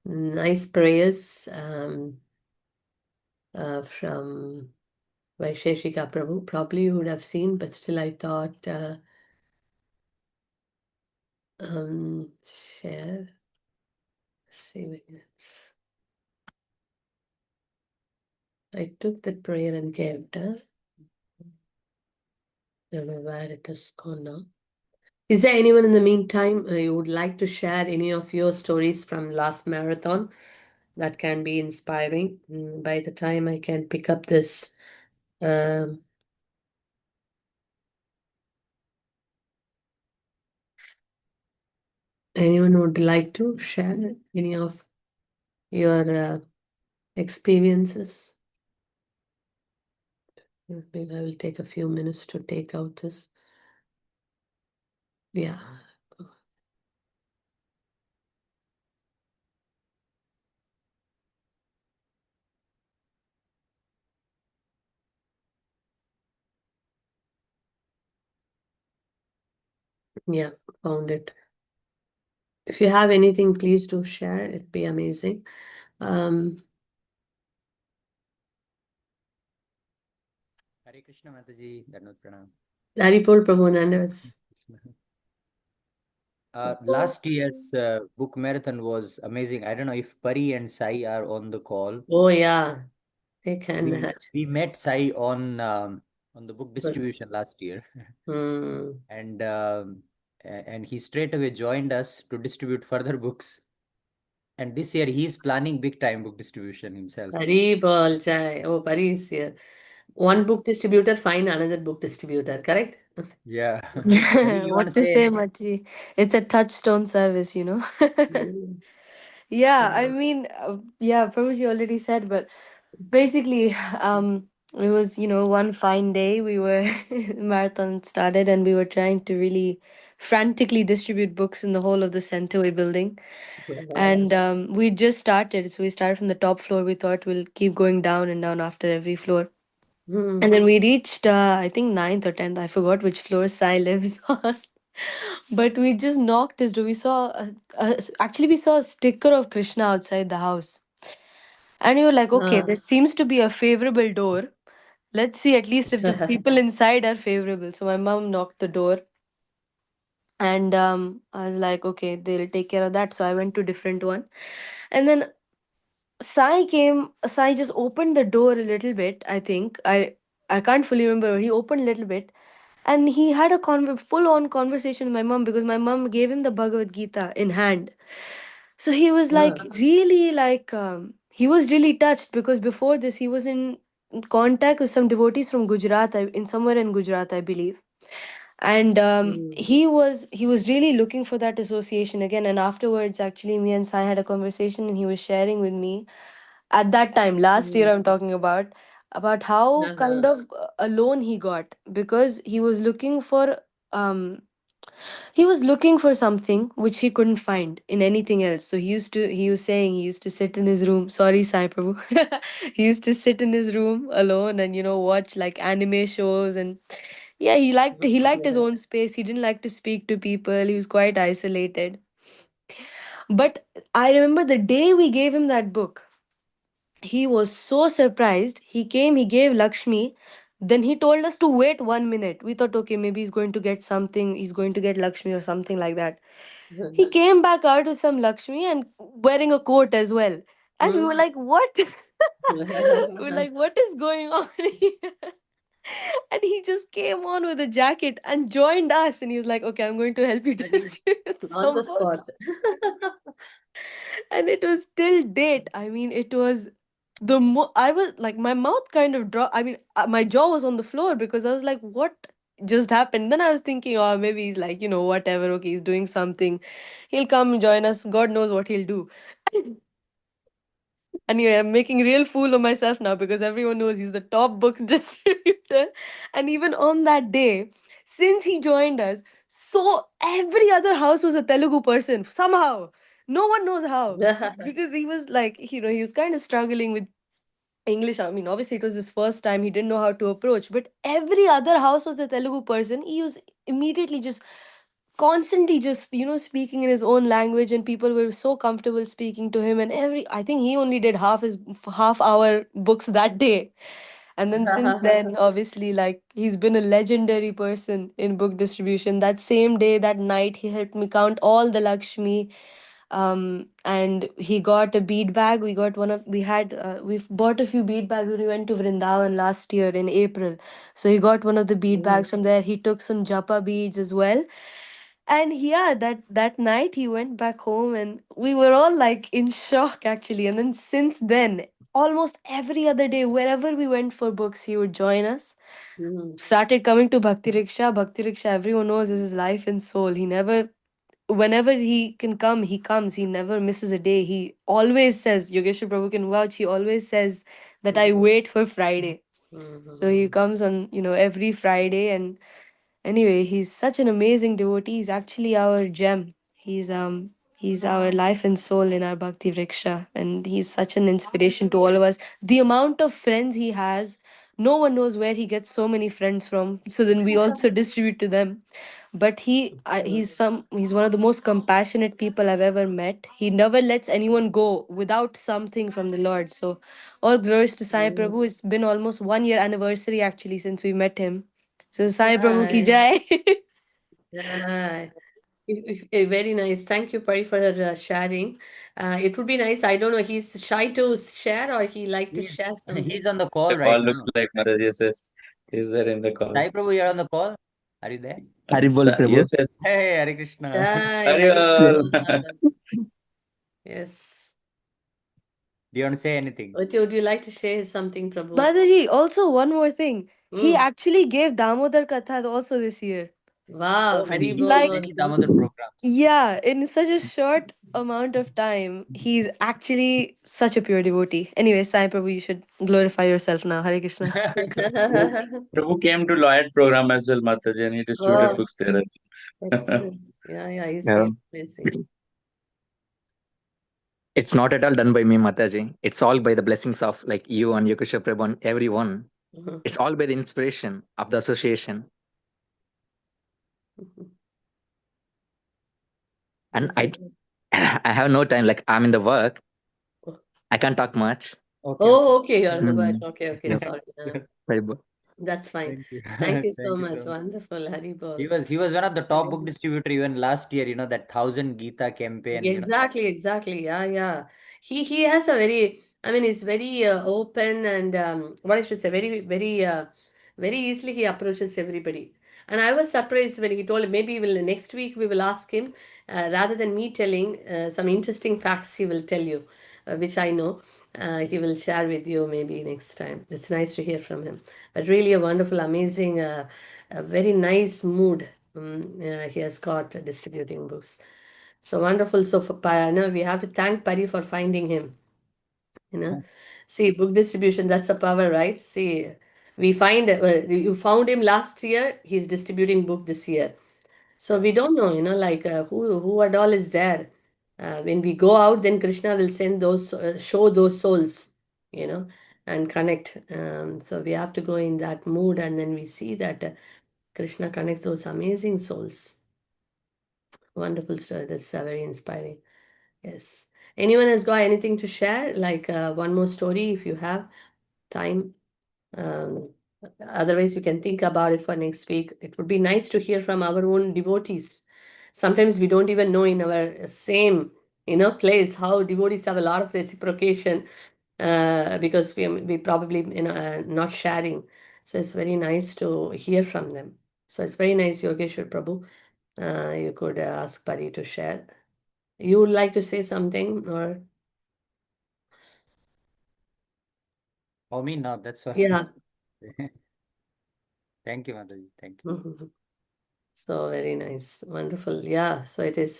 Nice prayers from Vaisheshika Prabhu. Probably you would have seen, but still I thought share. See, I took that prayer and gave it. Don't know where it has gone now. Is there anyone in the meantime you would like to share any of your stories from last marathon that can be inspiring? By the time I can pick up this, um, anyone would like to share any of your experiences? Maybe I will take a few minutes to take out this. Yeah. Yeah, found it. If you have anything, please do share. It'd be amazing. Um, Hare Krishna Mataji, Dhanvat Pranam. Haripol Prabhunanas. Last year's book marathon was amazing. I don't know if Pari and Sai are on the call. Oh yeah, they can. We met Sai on the book distribution last year, Hmm. and and he straight away joined us to distribute further books. And this year he's planning big time book distribution himself. Haripol Chai. Oh, Pari is here. One book distributor, find another book distributor, correct? Yeah. Pari, you want to What to say? say, Machi? It's a touchstone service, you know. Mm. Yeah, I Yeah. mean, yeah, Prabhuji already said, but basically, it was, one fine day we were marathon started and we were trying to really frantically distribute books in the whole of the Centerway building. Wow. And we just started, so we started from the top floor. We thought we'll keep going down and down after every floor. And Hmm. then we reached, I think, ninth or tenth. I forgot which floor Sai lives on. But we just knocked his door. We saw, actually, we saw a sticker of Krishna outside the house. And we were like, okay, Ah. this seems to be a favorable door. Let's see at least if the people inside are favorable. So my mom knocked the door. And I was like, okay, they'll take care of that. So I went to different one. And then Sai came, Sai just opened the door a little bit, I think. I can't fully remember. He opened a little bit and he had a full on conversation with my mom because my mom gave him the Bhagavad Gita in hand. So he was like Ah. really like he was really touched because before this he was in contact with some devotees from Gujarat, in somewhere in Gujarat, I believe. And Hmm. he was really looking for that association again. And afterwards, actually, me and Sai had a conversation, and he was sharing with me at that time last year, Hmm. I'm talking about how kind Uh-huh. of alone he got because um he was looking for something which he couldn't find in anything else. So he was saying he used to sit in his room. Sorry, Sai Prabhu. He used to sit in his room alone and watch like anime shows and Yeah, he liked his own space. He didn't like to speak to people. He was quite isolated. But I remember the day we gave him that book, he was so surprised. He came, he gave Lakshmi. Then he told us to wait 1 minute. We thought, okay, maybe he's going to get something. He's going to get Lakshmi or something like that. He came back out with some Lakshmi and wearing a coat as well. And we were like, what? We were like, what is going on here? And he just came on with a jacket and joined us. And he was like, okay, I'm going to help you distribute On the some spot. books. And it was till date. I mean, it was I was like, my mouth kind of dropped. I mean, my jaw was on the floor because I was like, what just happened? Then I was thinking, oh, maybe he's like, whatever. Okay, he's doing something. He'll come join us. God knows what he'll do. Anyway, I'm making real fool of myself now because everyone knows he's the top book distributor. And even on that day, since he joined us, so every other house was a Telugu person somehow. No one knows how. Because he was like, he was kind of struggling with English. I mean, obviously, it was his first time. He didn't know how to approach. But every other house was a Telugu person. He was immediately just constantly just speaking in his own language, and people were so comfortable speaking to him. And I think he only did half hour books that day. And then since then, obviously, like, he's been a legendary person in book distribution. That same day, that night, he helped me count all the Lakshmi. And he got a bead bag. We've bought a few bead bags when we went to Vrindavan last year in April. So he got one of the bead bags from there. He took some japa beads as well. And yeah, that night he went back home, and we were all like in shock actually. And then since then, almost every other day, wherever we went for books, he would join us. Started coming to Bhakti Vriksha. Bhakti Vriksha, everyone knows, is his life and soul. He never Whenever he can come, he comes. He never misses a day. He always says, Yogeshwar Prabhu can vouch, he always says that I wait for Friday. So he comes on, every Friday. And anyway, he's such an amazing devotee. He's actually our gem. He's our life and soul in our Bhakti Vriksha, and he's such an inspiration to all of us. The amount of friends he has, no one knows where he gets so many friends from. So then we also distribute to them. But he's one of the most compassionate people I've ever met. He never lets anyone go without something from the Lord. So all glories to Sai Prabhu. It's been almost 1 year anniversary actually since we met him. So Sai Prabhu ki Right. jai. Yeah. Very nice. Thank you, Pari, for sharing. It would be nice. I don't know, he's shy to share or he like to He's share something. he's on the The call call right looks now. like Mataji says. Is there in the call? Sai Prabhu, you're on the call. Are you there? Haribol Prabhu. Yes, yes. Hey, Hare Krishna. Hi, Hari Hari Yes. Bol. Bol. Yes. Do you want to say anything? Would you like to share something, Prabhu? Mataji, also one more thing. He Mm. actually gave Damodar Katha also this year. Wow, Oh, Hari many, Bol Like, Bol. many Damodar programs. yeah, in such a short amount of time, he's actually such a pure devotee. Anyway, Sai Prabhu, you should glorify yourself now. Hare Krishna. Prabhu Prabhu came to Lloyd program as well, Mataji, and he distributed Oh, books there as well. excellent. Yeah, yeah, he's Yeah. really amazing. It's not at all done by me, Mataji. It's all by the blessings of like you and Yogeshwar Prabhu and everyone. Mhm, It's all by the inspiration of the association. mhm. And Yes, okay. I have no time. Like I'm in the work. Oh, I can't talk much. Okay, okay. okay, you're in the work. Mm. Okay, okay, Yeah. sorry. Haribol. That's fine. Thank you. Thank you so Thank you much. so much. Wonderful, Hari He Bol. was he was one of the top book Very distributor even last year, that 1,000 Gita campaign, Exactly, exactly. Yeah, yeah. He has a very, I mean, he's very open and what I should say, very easily he approaches everybody. And I was surprised when he told maybe next week we will ask him rather than me telling some interesting facts he will tell you, which I know he will share with you maybe next time. It's nice to hear from him. But really a wonderful, amazing, a very nice mood he has got distributing books. So wonderful. So for no, we have to thank Pari for finding him. You know, see, book distribution, that's the power, right? See, we find you found him last year. He's distributing book this year. So we don't know, like who at all is there. When we go out, then Krishna will send those, show those souls, you know, and connect. So we have to go in that mood, and then we see that. Krishna connects those amazing souls. Wonderful story. That's very inspiring. Yes. Anyone has got anything to share? Like one more story if you have time. Um, Otherwise, we can think about it for next week. It would be nice to hear from our own devotees. Sometimes we don't even know in our same place how devotees have a lot of reciprocation because we probably not sharing. So it's very nice to hear from them. So it's very nice, Yogeshwar Prabhu. You could ask Pari to share. You would like to say something or For me, no, that's all. yeah. Thank you, Mataji. Thank you. Mhm. So very nice, wonderful. Yeah, so it is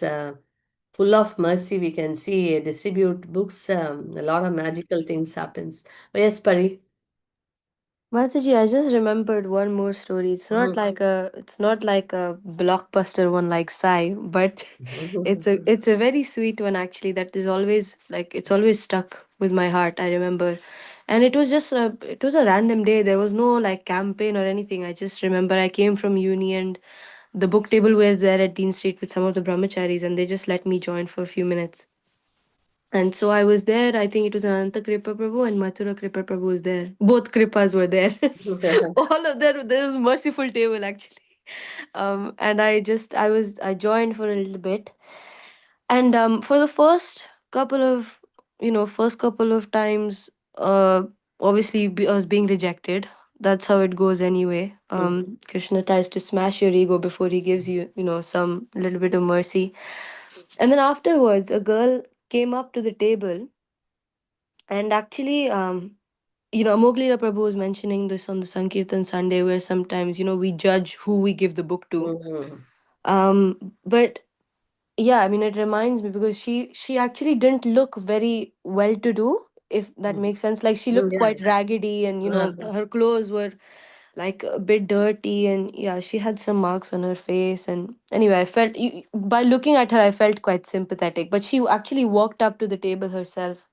full of mercy. We can see distribute books. A lot of magical things happens. Oh, yes, Pari. Mataji, I just remembered one more story. Mhm. It's not like a blockbuster one like Sai, but it's a very sweet one actually that is always like it's always stuck with my heart. I remember. And it was a random day. There was no like campaign or anything. I just remember I came from uni and the book table was there at Dean Street with some of the brahmacharis and they just let me join for a few minutes. And so I was there. I think it was Ananta Kripa Prabhu and Mathura Kripa Prabhu was there. Both Kripas were there. All of them. There was a merciful table actually. And I joined for a little bit. And for the first couple of times, obviously I was being rejected. That's how it goes anyway. Krishna tries to smash your ego before he gives you, some little bit of mercy. And then afterwards, a girl came up to the table and actually, Amoglila Prabhu was mentioning this on the Sankirtan Sunday, where sometimes, we judge who we give the book to. Mhm. But yeah, I mean, it reminds me because she actually didn't look very well to do, if that makes sense. Like she looked Yeah. quite raggedy, and her clothes were like a bit dirty, and yeah, she had some marks on her face. And anyway, by looking at her, I felt quite sympathetic. But she actually walked up to the table herself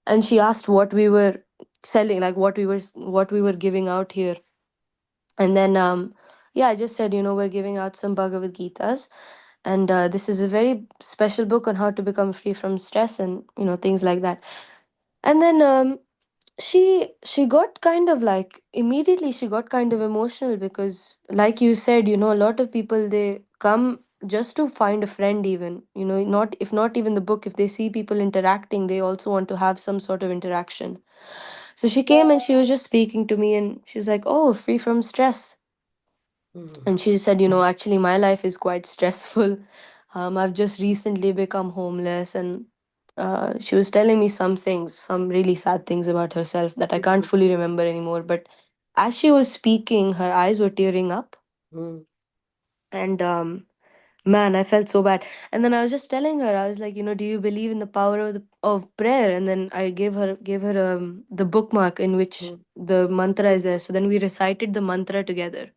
and she asked what we were selling, like what we were giving out here. And then yeah, I just said, we're giving out some Bhagavad Gitas, and this is a very special book on how to become free from stress and things like that. And then she got kind of like immediately she got kind of emotional because, like you said, a lot of people, they come just to find a friend, even, not if not even the book, if they see people interacting, they also want to have some sort of interaction. So she came and she was just speaking to me and she was like, oh, free from stress. And she said, actually, my life is quite stressful. I've just recently become homeless. And she was telling me some things, some really sad things about herself that I can't fully remember anymore. But as she was speaking, her eyes were tearing up. Mhm. And man, I felt so bad. And then I was just telling her, I was like, do you believe in the power of prayer? And then I gave her the bookmark in which Mhm. the mantra is there. So then we recited the mantra together.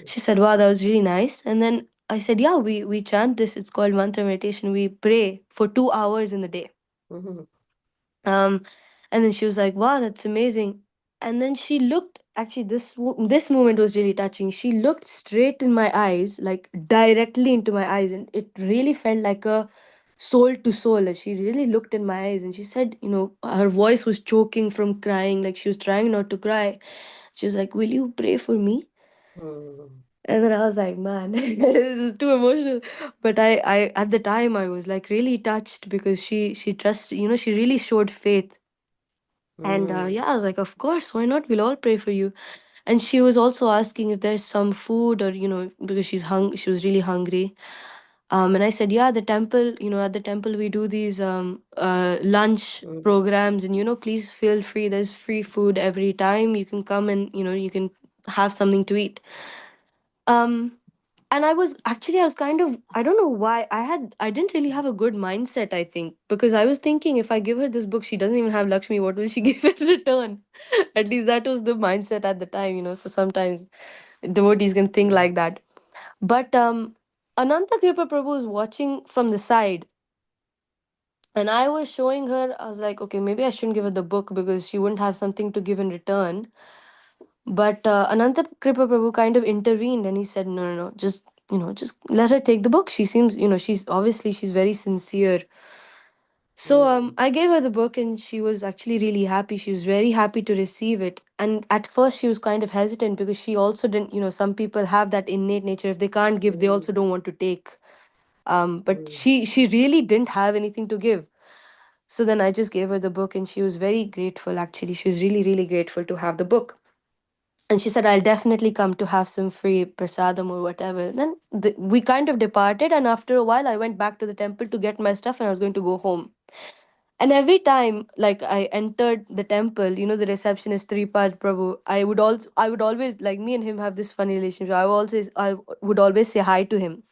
She said, wow, that was really nice. And then I said, yeah, we chant this. It's called mantra meditation. We pray for 2 hours in the day. Mhm. Um, and then she was like, wow, that's amazing. And then she looked, actually, this moment was really touching. She looked straight in my eyes, like directly into my eyes. And it really felt like a soul to soul. She really looked in my eyes and she said, her voice was choking from crying, like she was trying not to cry. She was like, will you pray for me? Mhm. And then I was like, man, this is too emotional. But I at the time I was like really touched because she trusted, she really showed faith. And Mhm. yeah, I was like, of course, why not? We'll all pray for you. And she was also asking if there's some food or, because she was really hungry. And I said, yeah, the temple, at the temple we do these lunch Mhm. programs, and please feel free. There's free food every time. You can come and you can have something to eat. Um, and I was kind of, I don't know why, I didn't really have a good mindset, I think, because I was thinking if I give her this book, she doesn't even have Lakshmi, what will she give in return? At least that was the mindset at the time, so sometimes devotees can think like that. But Ananta Kripa Prabhu was watching from the side, and I was showing her, I was like, okay, maybe I shouldn't give her the book because she wouldn't have something to give in return. But Ananta Kripa Prabhu kind of intervened and he said, no, no, no, just, just let her take the book. She seems, she's very sincere. So I gave her the book and she was actually really happy. She was very happy to receive it. And at first she was kind of hesitant because she also didn't, some people have that innate nature. If they can't give, they also don't want to take. But she really didn't have anything to give. So then I just gave her the book and she was very grateful actually. She was really, really grateful to have the book. And she said, I'll definitely come to have some free prasadam or whatever. Then we kind of departed. And after a while, I went back to the temple to get my stuff and I was going to go home. And every time, like I entered the temple, the receptionist Tripad Prabhu, I would always, like me and him have this funny relationship. I would always say hi to him.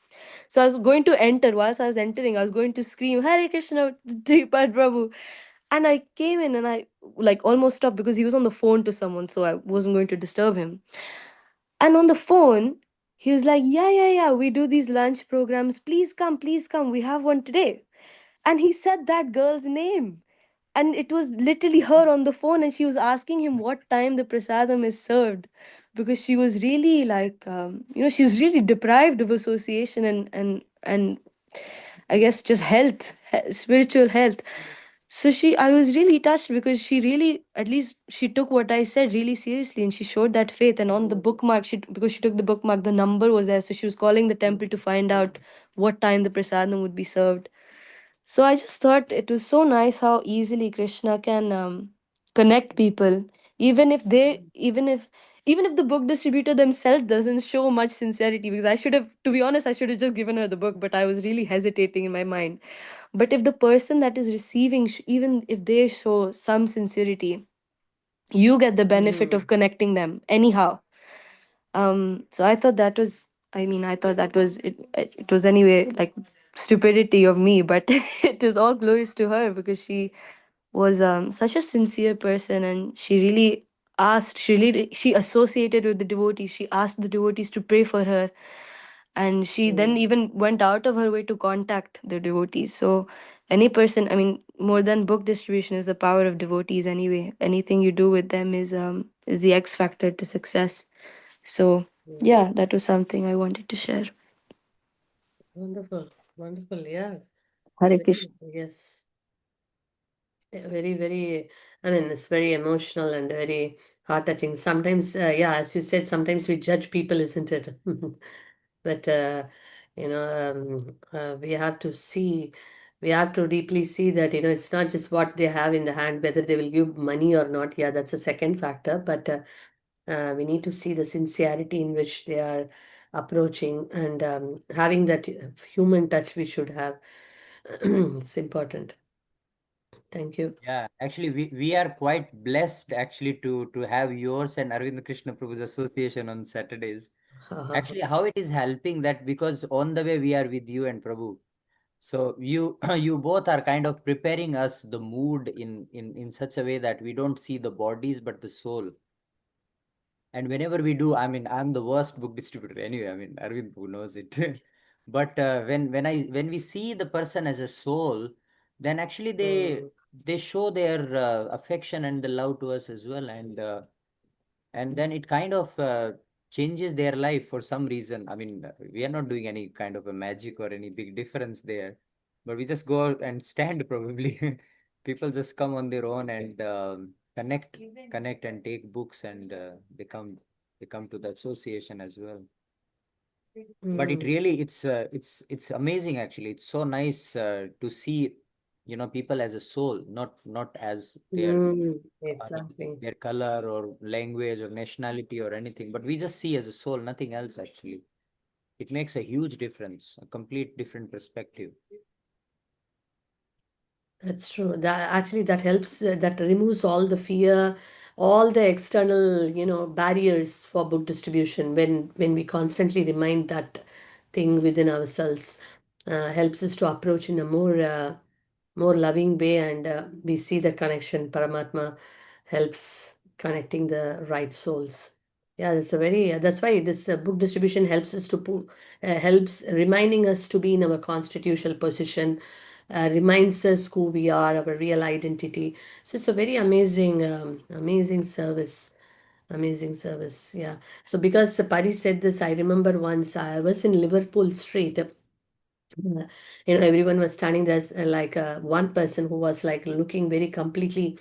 So I was going to enter. Whilst I was entering, I was going to scream, Hare Krishna, Tripad Prabhu. And I came in and I like almost stopped because he was on the phone to someone, so I wasn't going to disturb him. And on the phone, he was like, yeah, yeah, yeah, we do these lunch programs. Please come. We have one today. And he said that girl's name. And it was literally her on the phone, and she was asking him what time the prasadam is served because she was really like, she was really deprived of association and I guess just health, spiritual health. So I was really touched because she really, at least she took what I said really seriously and she showed that faith. And on the bookmark, because she took the bookmark, the number was there. So she was calling the temple to find out what time the prasadam would be served. So I just thought it was so nice how easily Krishna can connect people, even if even if the book distributor themselves doesn't show much sincerity. Because I should have, to be honest, I should have just given her the book, but I was really hesitating in my mind. But if the person that is receiving, even if they show some sincerity, you get the benefit of connecting them anyhow. So I thought that was, I thought that was it. It was anyway like stupidity of me, but it is all glorious to her because she was such a sincere person, and she really asked. She associated with the devotees. She asked the devotees to pray for her, and she then even went out of her way to contact the devotees. So any person, more than book distribution is the power of devotees anyway. Anything you do with them is the X factor to success. So yeah, that was something I wanted to share. Wonderful, wonderful. Yeah. Hare Very, Krishna. yes. Very, very, I mean, it's very emotional and very heart-touching. Sometimes, yeah, as you said, sometimes we judge people, isn't it? But, we have to see, we have to deeply see that, it's not just what they have in the hand, whether they will give money or not. Yeah, that's a second factor. But we need to see the sincerity in which they are approaching and having that human touch we should have. It's important. Thank you. Yeah, actually, we are quite blessed actually to have yours and Arvind Krishna Prabhu's association on Saturdays. Actually, how it is helping that because on the way we are with you and Prabhu. So you you both are kind of preparing us the mood in such a way that we don't see the bodies but the soul. And whenever we do, I'm the worst book distributor anyway. Arvind who knows it. But when we see the person as a soul, then actually they show their affection and the love to us as well, and then it kind of changes their life for some reason. We are not doing any kind of a magic or any big difference there, but we just go out and stand probably. People just come on their own and connect and take books, and they come to the association as well. But it really it's amazing actually. It's so nice to see people as a soul, not as Exactly. their color or language or nationality or anything, but we just see as a soul, nothing else actually. It makes a huge difference, a complete different perspective. That's true. That actually that helps, that removes all the fear, all the external, barriers for book distribution when we constantly remind that thing within ourselves, helps us to approach in a more loving way, and we see the connection. Paramatma helps connecting the right souls. Yeah, that's why this book distribution helps us to helps reminding us to be in our constitutional position, reminds us who we are, our real identity. So it's a very amazing, amazing service. Amazing service. Yeah. So because Pari said this, I remember once I was in Liverpool Street. Everyone was standing there, like one person who was like looking very completely,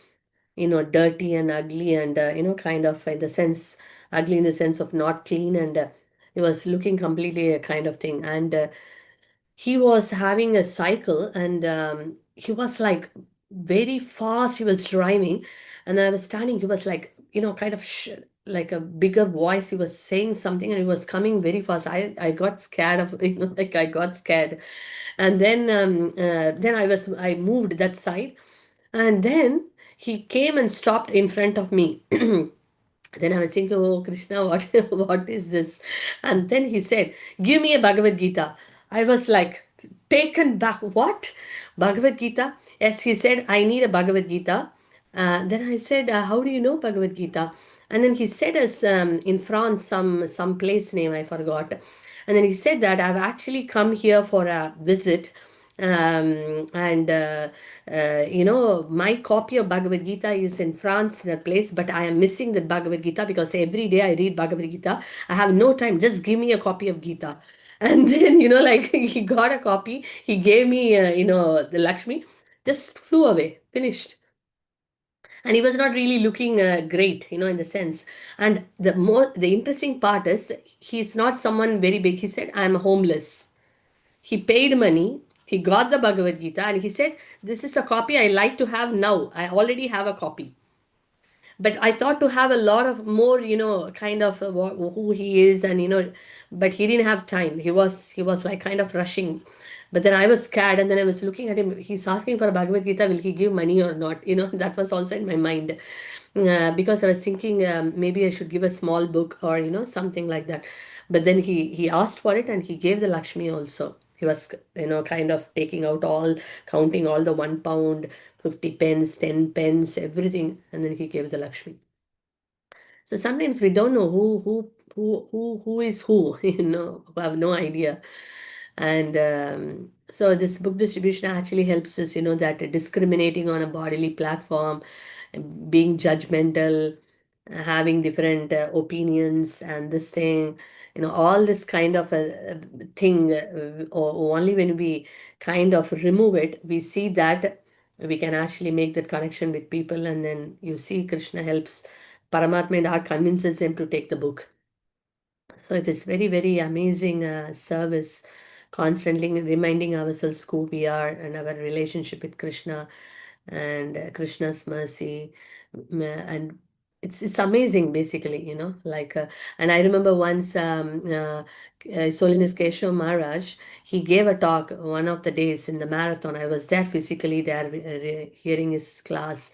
dirty and ugly, and kind of in the sense, ugly in the sense of not clean, and he was looking completely a kind of thing. And he was having a cycle, and he was like very fast, he was driving. And then I was standing, he was like, kind of like a bigger voice, he was saying something, and he was coming very fast. I got scared of, like I got scared. And then I moved that side, and then he came and stopped in front of me. Then I was thinking, oh Krishna, what what is this? And then he said, give me a Bhagavad Gita. I was like taken back. What? Bhagavad Gita? Yes, he said, I need a Bhagavad Gita. Then I said, how do you know Bhagavad Gita? And then he said us, in France, some place name I forgot. And then he said that I've actually come here for a visit, and my copy of Bhagavad Gita is in France in a place, but I am missing the Bhagavad Gita because every day I read Bhagavad Gita. I have no time. Just give me a copy of Gita. And then, like he got a copy. He gave me, the Lakshmi, just flew away, finished. And he was not really looking great, in the sense. And the interesting part is he's not someone very big. He said, I'm homeless. He paid money, he got the Bhagavad Gita, and he said, this is a copy I like to have now. I already have a copy. But I thought to have a lot of more, kind of who he is, and but he didn't have time. He was like kind of rushing. But then I was scared, and then I was looking at him. He's asking for a Bhagavad Gita. Will he give money or not? That was also in my mind, because I was thinking, maybe I should give a small book, or something like that. But then he asked for it, and he gave the Lakshmi also. He was, kind of taking out all, counting all the 1 pound, 50 pence, 10 pence, everything, and then he gave the Lakshmi. So sometimes we don't know who is who, we have no idea. And so this book distribution actually helps us, that discriminating on a bodily platform, being judgmental, having different opinions, and this thing, all this kind of a thing, or only when we kind of remove it, we see that we can actually make that connection with people. And then you see Krishna helps Paramatma in heart, convinces him to take the book. So it is very, very amazing service, constantly reminding ourselves who we are and our relationship with Krishna, and Krishna's mercy. And it's amazing, basically, like, and I remember once, His Holiness Keshav Maharaj, he gave a talk one of the days in the marathon. I was there physically there, hearing his class.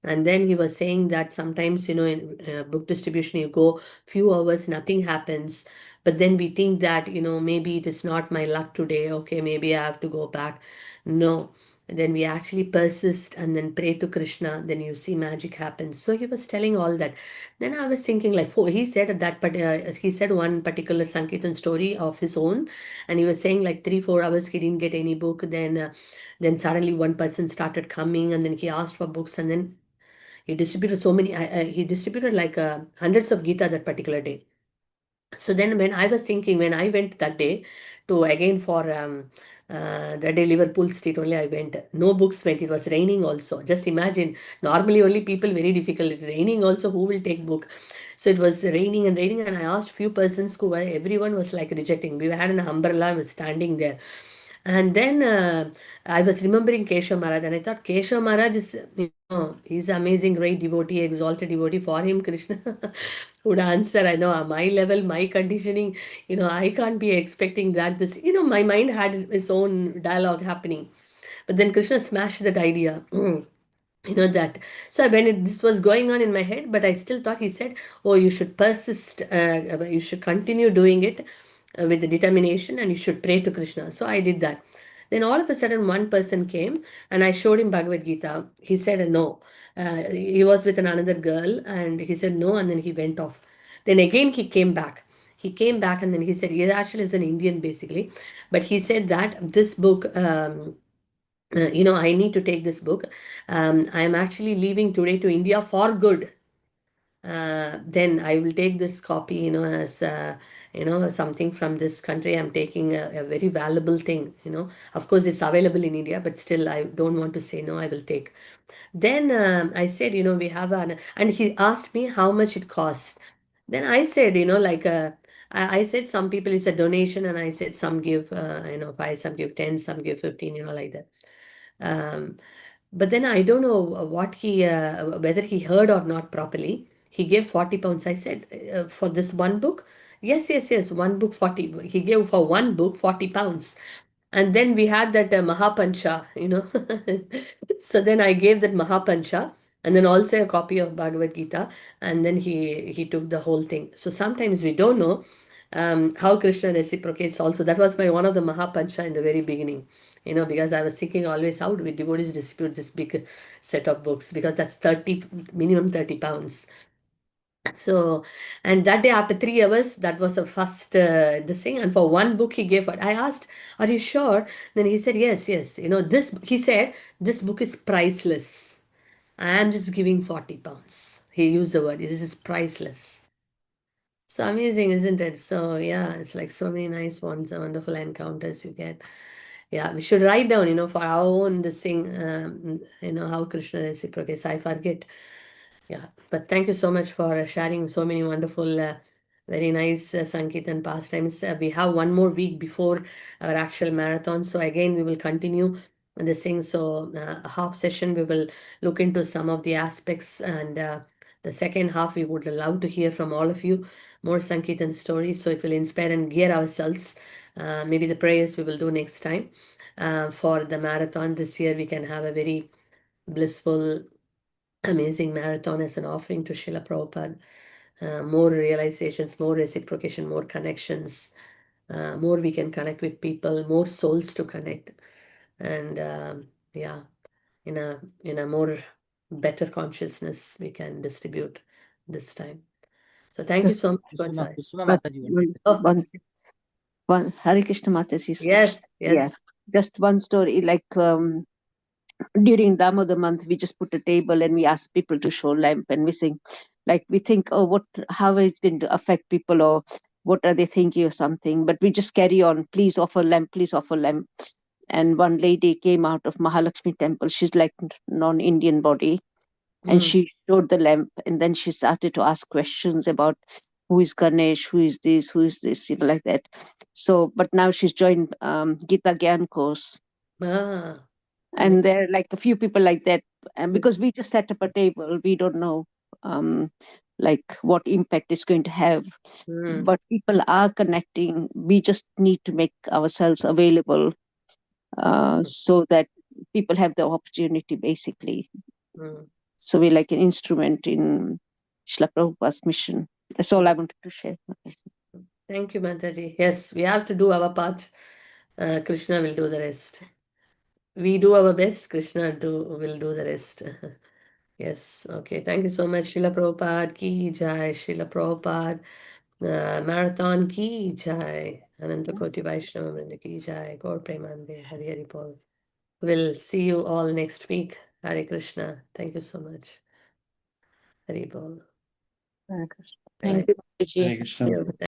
And then he was saying that sometimes, in book distribution, you go few hours, nothing happens. But then we think that, maybe it is not my luck today. Okay, maybe I have to go back. No. Then we actually persist and then pray to Krishna. Then you see magic happens. So he was telling all that. Then I was thinking, like, he said that, but he said one particular Sankirtan story of his own, and he was saying like 3-4 hours he didn't get any book. Then suddenly one person started coming, and then he asked for books, and then he distributed so many. He distributed like hundreds of Gita that particular day. So then when I was thinking, when I went that day to again for the day Liverpool Street only, I went. No books went. It was raining also. Just imagine. Normally only people very difficult. It raining also. Who will take book? So it was raining and raining, and I asked few persons who were. Everyone was like rejecting. We had an umbrella. I was standing there. And then I was remembering Keshav Maharaj, and I thought Keshav Maharaj is, he's an amazing, great devotee, exalted devotee. For him, Krishna would answer. I know my level, my conditioning, I can't be expecting that. My mind had its own dialogue happening. But then Krishna smashed that idea. That. So when this was going on in my head, but I still thought, he said, oh, you should persist, you should continue doing it with the determination, and you should pray to Krishna. So I did that. Then all of a sudden one person came, and I showed him Bhagavad Gita. He said no. He was with another girl, and he said no, and then he went off. Then again he came back. He came back, and then he said, he actually is an Indian basically, but he said that this book, I need to take this book. I am actually leaving today to India for good. then I will take this copy, as something from this country. I'm taking a very valuable thing. Of course, it's available in India, but still, I don't want to say no. I will take. Then I said, we have and he asked me how much it costs. Then I said, I said some people it's a donation, and I said some give, 5, some give 10, some give 15, like that. Um, but then I don't know what whether he heard or not properly. He gave 40 pounds. I said, for this one book? Yes, yes, yes, one book 40. He gave for one book 40 pounds. And then we had that Mahapancha. So then I gave that Mahapancha and then also a copy of Bhagavad Gita. And then he took the whole thing. So sometimes we don't know how Krishna reciprocates also. That was my one of the Mahapancha in the very beginning, because I was thinking always, how do we devotees distribute this big set of books? Because that's 30, minimum 30 pounds. So, and that day after 3 hours, that was the first this thing. And for one book, he gave what I asked, "Are you sure?" Then he said, "Yes, yes." He said, "This book is priceless. I am just giving 40 pounds." He used the word, "This is priceless." So amazing, isn't it? So yeah, it's like so many nice ones, wonderful encounters you get. Yeah, we should write down, for our own this thing, how Krishna reciprocates. I forget. Yeah, but thank you so much for sharing so many wonderful, very nice Sankirtan pastimes. We have one more week before our actual marathon. So again, we will continue this thing. So a half session, we will look into some of the aspects, and the second half, we would love to hear from all of you more Sankirtan stories. So it will inspire and gear ourselves. Maybe the prayers we will do next time. For the marathon this year, we can have a very blissful, amazing marathon as an offering to Srila Prabhupada. More realizations, more reciprocation, more connections, more we can connect with people, more souls to connect, and yeah, in a more better consciousness we can distribute this time. So thank you Just so much for Kusuma, joining. Kusuma but Mataji wanted to. Oh, one Hare Krishna Mataji. yes, Yeah, yes. just one story. Like during Damodar month, we just put a table and we ask people to show lamp, and we think, we think, oh, how is it going to affect people, or what are they thinking or something? But we just carry on. Please offer lamp. Please offer lamp. And one lady came out of Mahalakshmi temple. She's like non-Indian body, and she showed the lamp, and then she started to ask questions about who is Ganesh, who is this, like that. So, but now she's joined Gita Gyan course, Ah, and there are like a few people like that, and because we just set up a table, we don't know like what impact it's going to have, but people are connecting. We just need to make ourselves available so that people have the opportunity, basically. So we're like an instrument in Srila Prabhupada's mission. That's all I wanted to share. Thank you, Mataji. Yes, we have to do our part. Krishna will do the rest. We do our best. Krishna will do the rest. Yes. Okay. Thank you so much, Srila Prabhupada ki jai. Srila Prabhupada marathon ki jai. Ananta Koti Vaishnava Vrinda ki jai. Gaur Premanande. Hari Hari Bol. We'll see you all next week. Hare Krishna. Thank you so much. Hari Bol. Hare Krishna. Thank Bye. you, Mataji. Hare Krishna. Thank you.